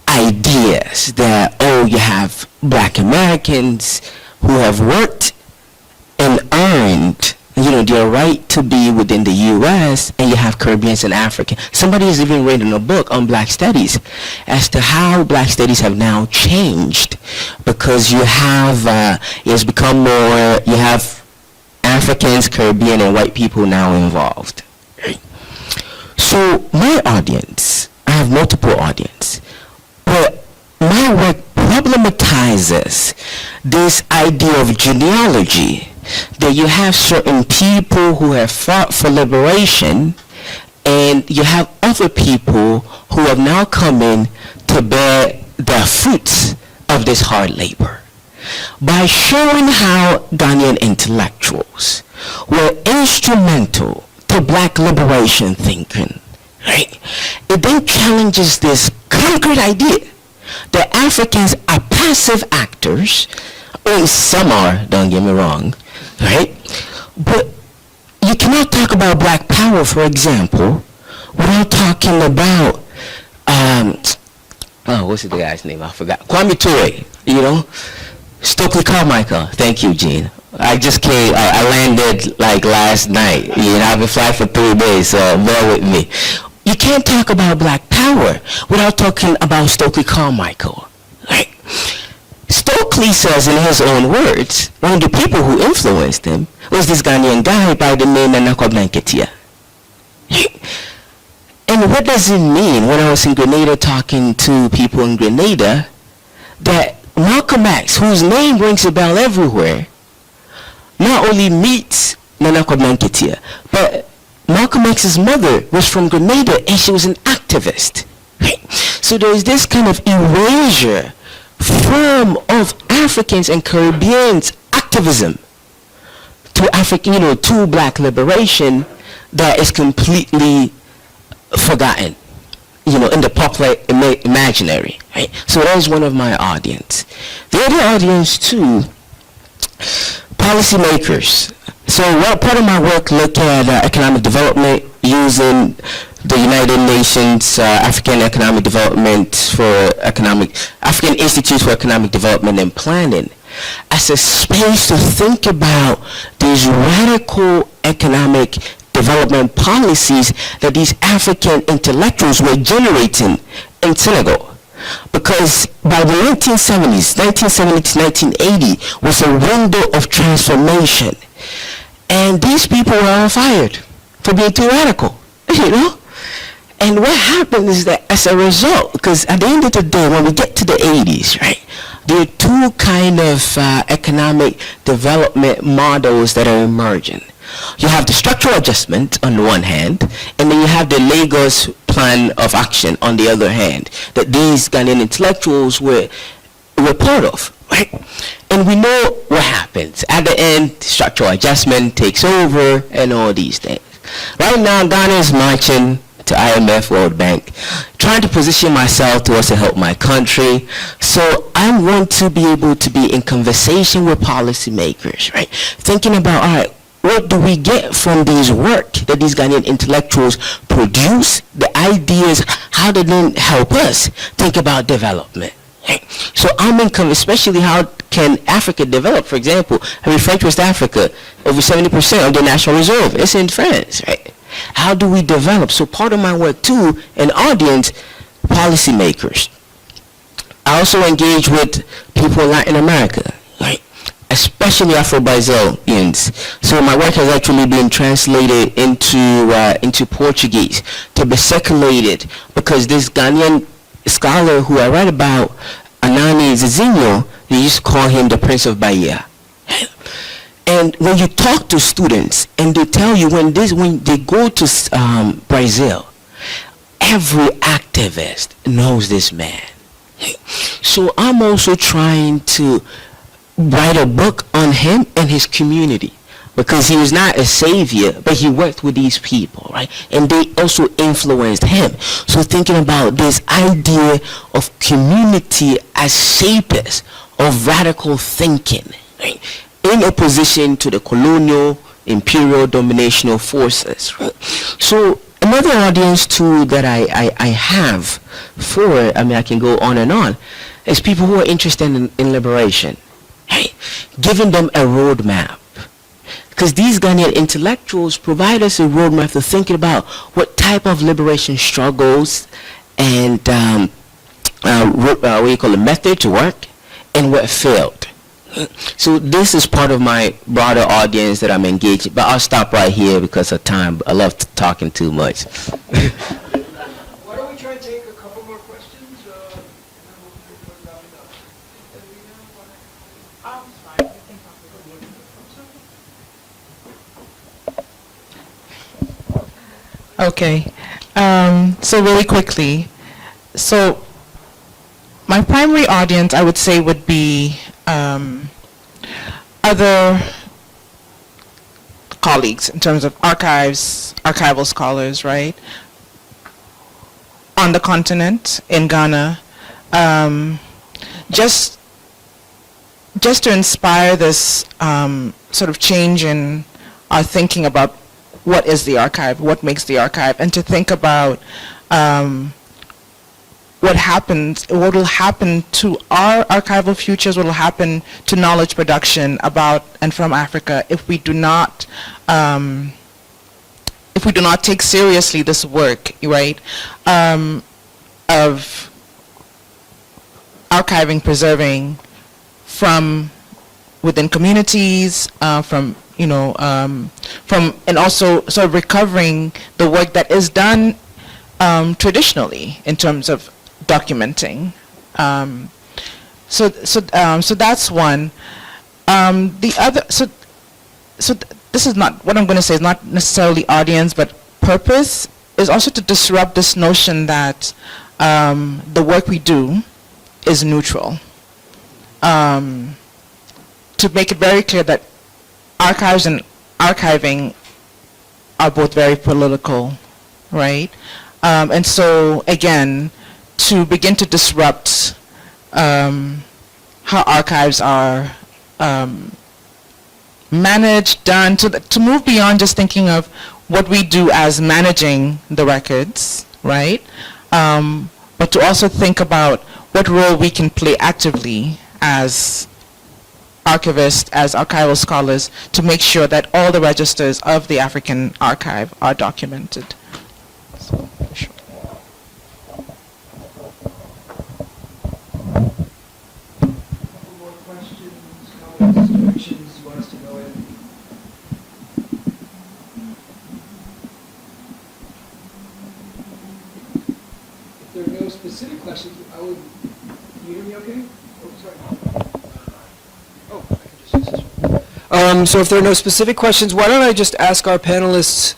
ideas that, oh, you have black Americans who have worked and earned, you know, their right to be within the U.S., and you have Caribbeans and Africans. Somebody has even written a book on black studies as to how black studies have now changed, because you have, it's become more, you have Africans, Caribbean, and white people now involved. So my audience, I have multiple audience, but my work problematizes this idea of genealogy, that you have certain people who have fought for liberation, and you have other people who have now come in to bear the fruits of this hard labor. By showing how Ghanaian intellectuals were instrumental to black liberation thinking, right? It then challenges this concrete idea that Africans are passive actors, or some are, don't get me wrong, right? But you cannot talk about black power, for example, without talking about, what's the guy's name? I forgot. Kwame Ture, you know? Stokely Carmichael. Thank you, Gene. I just came, I landed like last night. You know, I've been flying for 3 days, so bear with me. You can't talk about black power without talking about Stokely Carmichael, right? Stokely says in his own words, one of the people who influenced him was this Ghanaian guy by the name Nana Nketia. And what does it mean when I was in Grenada talking to people in Grenada that Malcolm X, whose name rings a bell everywhere, not only meets Nana Nketia, but Malcolm X's mother was from Grenada and she was an activist. So there is this kind of erasure of Africans and Caribbeans activism to to black liberation that is completely forgotten, in the popular imaginary, right? So that is one of my audience. The other audience too, policymakers. So part of my work look at economic development using the United Nations African Economic Development African Institute for Economic Development and Planning as a space to think about these radical economic development policies that these African intellectuals were generating in Senegal. Because by the 1970s, 1970 to 1980 was a window of transformation. And these people were fired for being too radical, you know? And what happened is that as a result, because at the end of the day, when we get to the 80s, right, there are two kind of economic development models that are emerging. You have the structural adjustment on the one hand, and then you have the Lagos plan of action on the other hand, that these Ghanaian intellectuals were part of, right? And we know what happens. At the end, structural adjustment takes over and all these things. Right now, Ghana is marching to IMF, World Bank, trying to position myself to also help my country. So I want to be able to be in conversation with policymakers, right? Thinking about, all right, what do we get from this work that these Ghanaian intellectuals produce? The ideas, how do they help us think about development? Right? So I'm in, especially how can Africa develop? For example, I mean, French West Africa, over 70% of the national reserve is in France, right? How do we develop? So part of my work too, an audience, policymakers. I also engage with people in Latin America, right? Especially Afro-Brazilians. So my work has actually been translated into Portuguese to be circulated, because this Ghanaian scholar who I write about, Anani Zizinho, they used to call him the Prince of Bahia. And when you talk to students and they tell you when they go to Brazil, every activist knows this man. So I'm also trying to write a book on him and his community, because he was not a savior, but he worked with these people, right? And they also influenced him. So thinking about this idea of community as shapers of radical thinking, right? In opposition to the colonial, imperial, dominational forces. Right? So another audience too that I have for, I mean, I can go on and on, is people who are interested in liberation. Right? Giving them a roadmap. Because these Ghanaian intellectuals provide us a roadmap to thinking about what type of liberation struggles and what you call a method to work, and what failed. So this is part of my broader audience that I'm engaging, but I'll stop right here because of time. I love talking too much. Why don't we try and take a couple more questions, and then we'll wrap it up. Okay. So really quickly, so my primary audience, I would say, would be other colleagues in terms of archival scholars, right? On the continent, in Ghana, just to inspire this sort of change in our thinking about what is the archive, what makes the archive, and to think about what will happen to our archival futures, what will happen to knowledge production about and from Africa if we do not take seriously this work, right, of archiving, preserving from within communities, from and also sort of recovering the work that is done traditionally in terms of documenting. So that's one. The other, this is not, what I'm going to say is not necessarily audience, but purpose is also to disrupt this notion that the work we do is neutral. To make it very clear that archives and archiving are both very political, right? And so, again, to begin to disrupt how archives are managed, done, to move beyond just thinking of what we do as managing the records, right? But to also think about what role we can play actively as archivists, as archival scholars, to make sure that all the registers of the African archive are documented. So, sure. specific questions, I would, you hear me okay? Oh, sorry. Oh, I can just use this one. So if there are no specific questions, why don't I just ask our panelists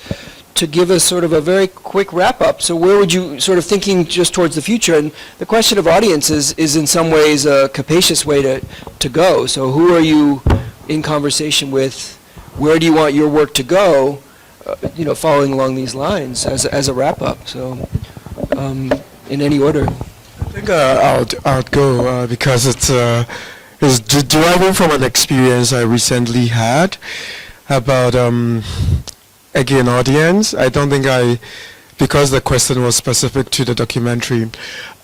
to give us sort of a very quick wrap-up. So where would you, sort of thinking just towards the future, and the question of audience is in some ways a capacious way to go. So who are you in conversation with? Where do you want your work to go? Following along these lines as a wrap-up. So in any order. I think I'll go because it's deriving from an experience I recently had about again audience. I don't think because the question was specific to the documentary,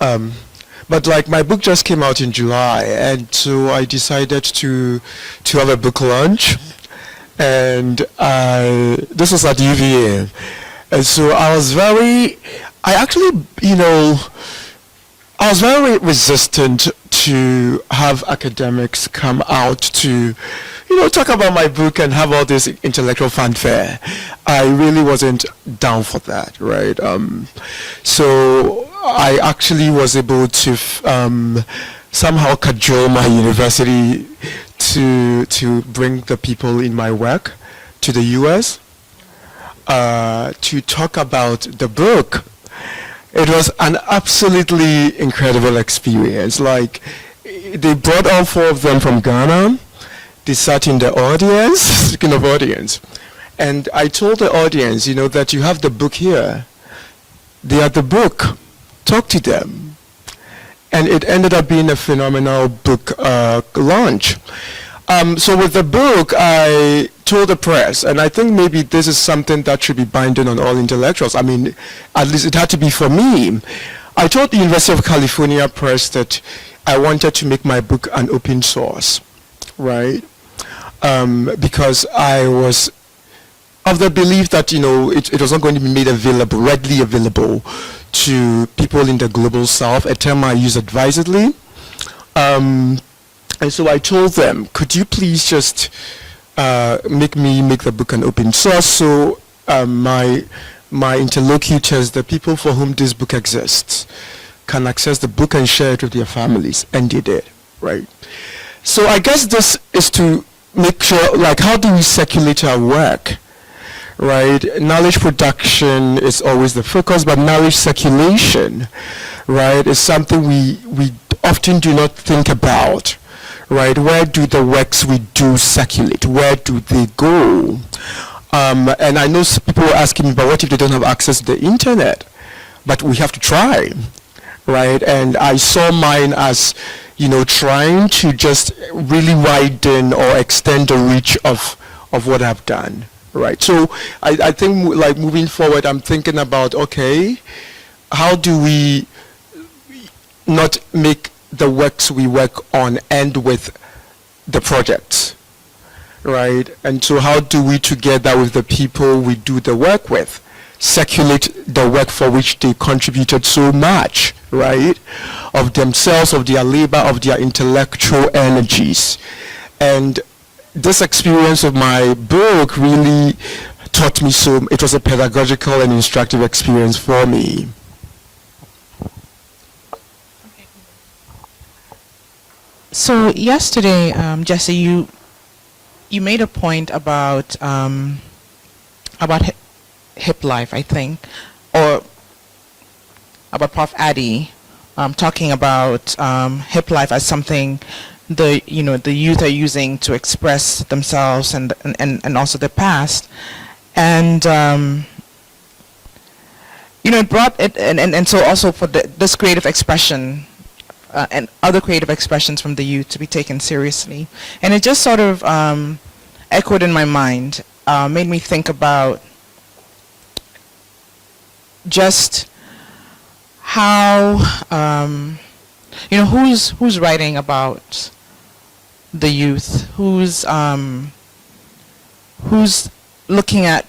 but like my book just came out in July, and so I decided to have a book launch, and this was at UVA, and so I was very resistant to have academics come out to, talk about my book and have all this intellectual fanfare. I really wasn't down for that, right? So I actually was able to somehow cajole my university to bring the people in my work to the US to talk about the book. It was an absolutely incredible experience. Like, they brought all 4 of them from Ghana. They sat in the audience, speaking of audience, and I told the audience, that you have the book here. They are the book. Talk to them. And it ended up being a phenomenal book launch. So with the book, I told the press, and I think maybe this is something that should be binding on all intellectuals. I mean, at least it had to be for me. I told the University of California Press that I wanted to make my book an open source, right? Because I was of the belief that, it was not going to be made available, readily available to people in the global south, a term I use advisedly. And so I told them, could you please just make the book an open source, so my interlocutors, the people for whom this book exists, can access the book and share it with their families, and they did, right? So I guess this is to make sure, like, how do we circulate our work, right? Knowledge production is always the focus, but knowledge circulation, right, is something we often do not think about. Right, where do the works we do circulate? Where do they go? And I know people are asking me, but what if they don't have access to the internet? But we have to try, right? And I saw mine as, trying to just really widen or extend the reach of what I've done, right? So I think, like, moving forward, I'm thinking about, okay, how do we not make the works we work on end with the projects, right? And so how do we, together with the people we do the work with, circulate the work for which they contributed so much, right? Of themselves, of their labor, of their intellectual energies. And this experience of my book really taught me so. It was a pedagogical and instructive experience for me. So yesterday, Jesse, you made a point about hip life, I think, or about Prof. Addy talking about hip life as something the youth are using to express themselves and also their past, and it brought it and so also for this creative expression. And other creative expressions from the youth to be taken seriously. And it just sort of echoed in my mind, made me think about just how, who's writing about the youth, who's looking at,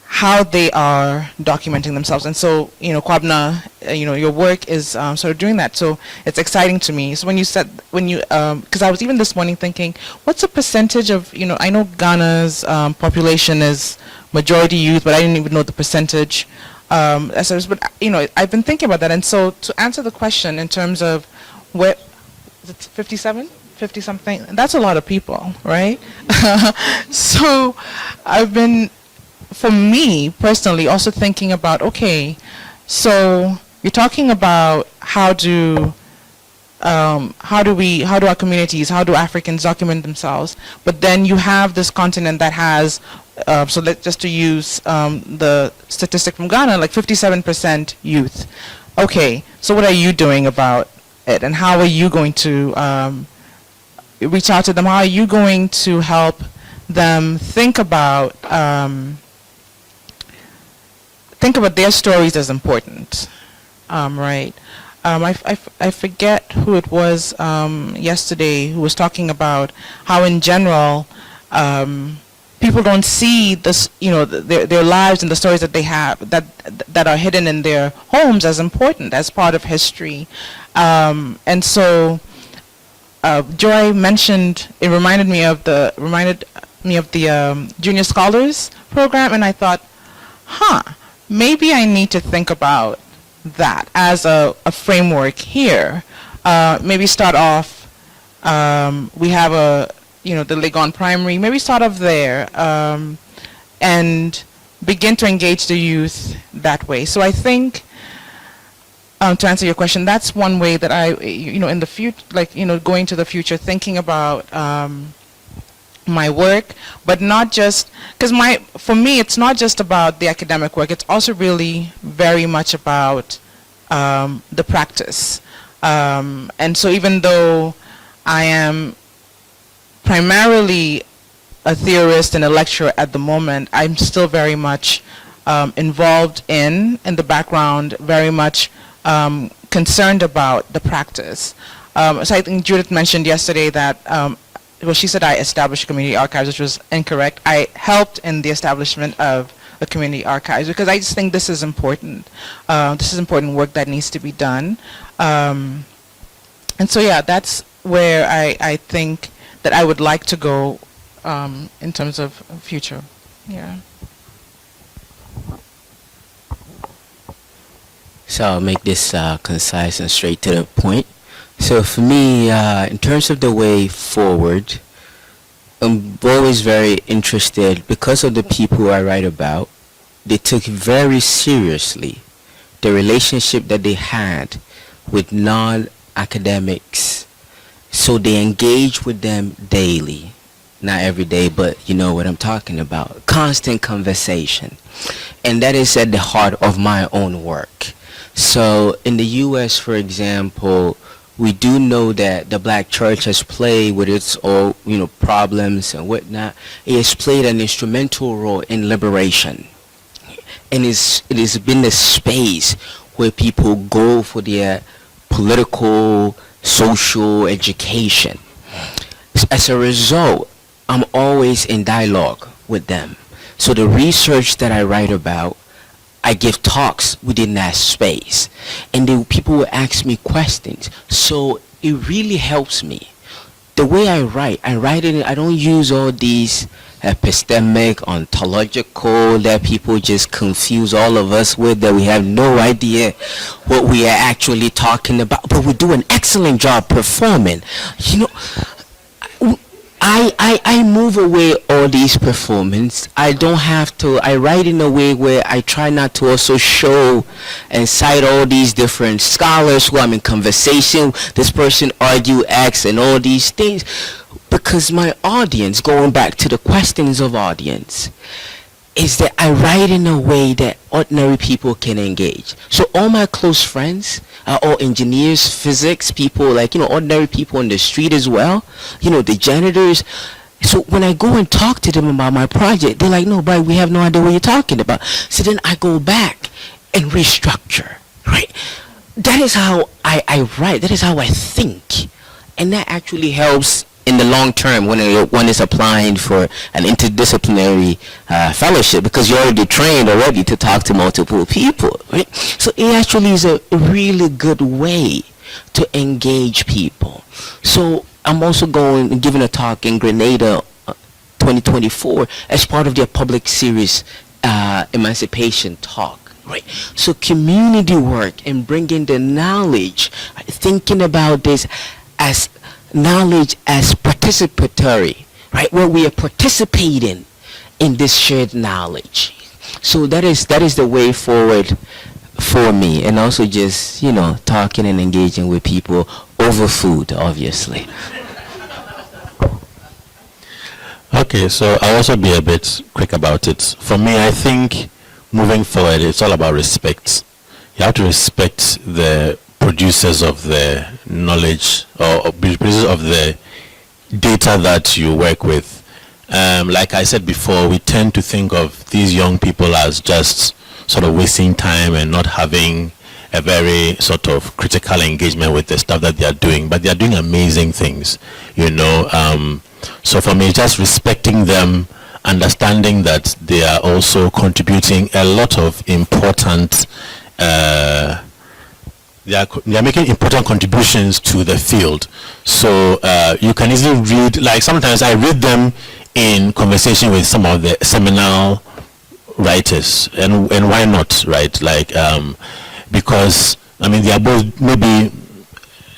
how they are documenting themselves. And so, Kwabna, your work is sort of doing that. So it's exciting to me. So because I was even this morning thinking, what's the percentage of, I know Ghana's population is majority youth, but I didn't even know the percentage but I've been thinking about that, and so to answer the question in terms of what, is it 57, 50 something? That's a lot of people, right? So I've been, for me personally, also thinking about, okay, so you're talking about how do our communities, how do Africans document themselves? But then you have this continent that has, so just to use the statistic from Ghana, like 57% youth. Okay, so what are you doing about it? And how are you going to reach out to them? How are you going to help them think about their stories as important, right? I forget who it was yesterday who was talking about how in general people don't see this, their lives and the stories that they have that are hidden in their homes as important, as part of history. And so Joy mentioned, it reminded me of the Junior Scholars program, and I thought, maybe I need to think about that as a framework here. Maybe start off, we have the Legon Primary, maybe start off there and begin to engage the youth that way. So I think, to answer your question, that's one way that I, in the future, going to the future, thinking about my work, but not just, because for me, it's not just about the academic work, it's also really very much about the practice. And so even though I am primarily a theorist and a lecturer at the moment, I'm still very much involved in the background, very much concerned about the practice. So I think Judith mentioned yesterday that she said I established community archives, which was incorrect. I helped in the establishment of the community archives because I just think this is important. This is important work that needs to be done. And so yeah, that's where I think that I would like to go in terms of future. Yeah. So I'll make this concise and straight to the point. So for me, in terms of the way forward, I'm always very interested because of the people I write about. They took very seriously the relationship that they had with non-academics. So they engage with them daily. Not every day, but you know what I'm talking about. Constant conversation. And that is at the heart of my own work. So in the U.S., for example, we do know that the black church has played with its own, problems and whatnot. It has played an instrumental role in liberation. And it has been a space where people go for their political, social education. As a result, I'm always in dialogue with them. So the research that I write about, I give talks within that space, and the people will ask me questions. So it really helps me. The way I write it, I don't use all these epistemic, ontological that people just confuse all of us with, that we have no idea what we are actually talking about, but we do an excellent job performing. I move away all these performance. I don't have to, I write in a way where I try not to also show and cite all these different scholars who I'm in conversation, this person argue X and all these things, because my audience, going back to the questions of audience, is that I write in a way that ordinary people can engage. So all my close friends are all engineers, physics people, ordinary people on the street as well, the janitors. So when I go and talk to them about my project, they're like, no, but we have no idea what you're talking about. So then I go back and restructure, right? That is how I write. That is how I think. And that actually helps in the long term when one is applying for an interdisciplinary fellowship, because you're already trained to talk to multiple people, right? So it actually is a really good way to engage people. So I'm also going and giving a talk in Grenada 2024 as part of their public series emancipation talk. right? So community work and bringing the knowledge, thinking about this as knowledge as participatory, right? Where we are participating in this shared knowledge. So that is the way forward for me, and also just, talking and engaging with people over food, obviously. Okay, so I'll also be a bit quick about it. For me, I think moving forward, it's all about respect. You have to respect the producers of the knowledge or producers of the data that you work with. Like I said before, we tend to think of these young people as just sort of wasting time and not having a very sort of critical engagement with the stuff that they are doing, but they are doing amazing things, So for me, just respecting them, understanding that they are also contributing a lot of important, they are making important contributions to the field. So you can easily read, like sometimes I read them in conversation with some of the seminal writers, and why not, right? Like because they are both maybe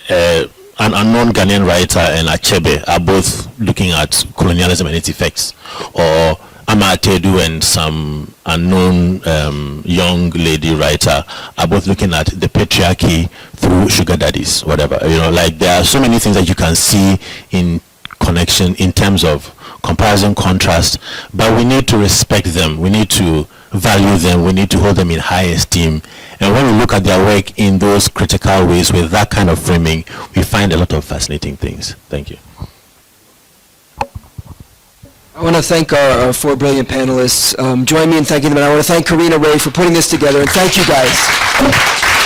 an unknown Ghanaian writer and Achebe are both looking at colonialism and its effects, or Amatedu and some unknown young lady writer are both looking at the patriarchy through sugar daddies, whatever. Like there are so many things that you can see in connection in terms of comparison, contrast, but we need to respect them, we need to value them, we need to hold them in high esteem. And when we look at their work in those critical ways with that kind of framing, we find a lot of fascinating things. Thank you. I want to thank our 4 brilliant panelists. Join me in thanking them, and I want to thank Carina Ray for putting this together, and thank you guys.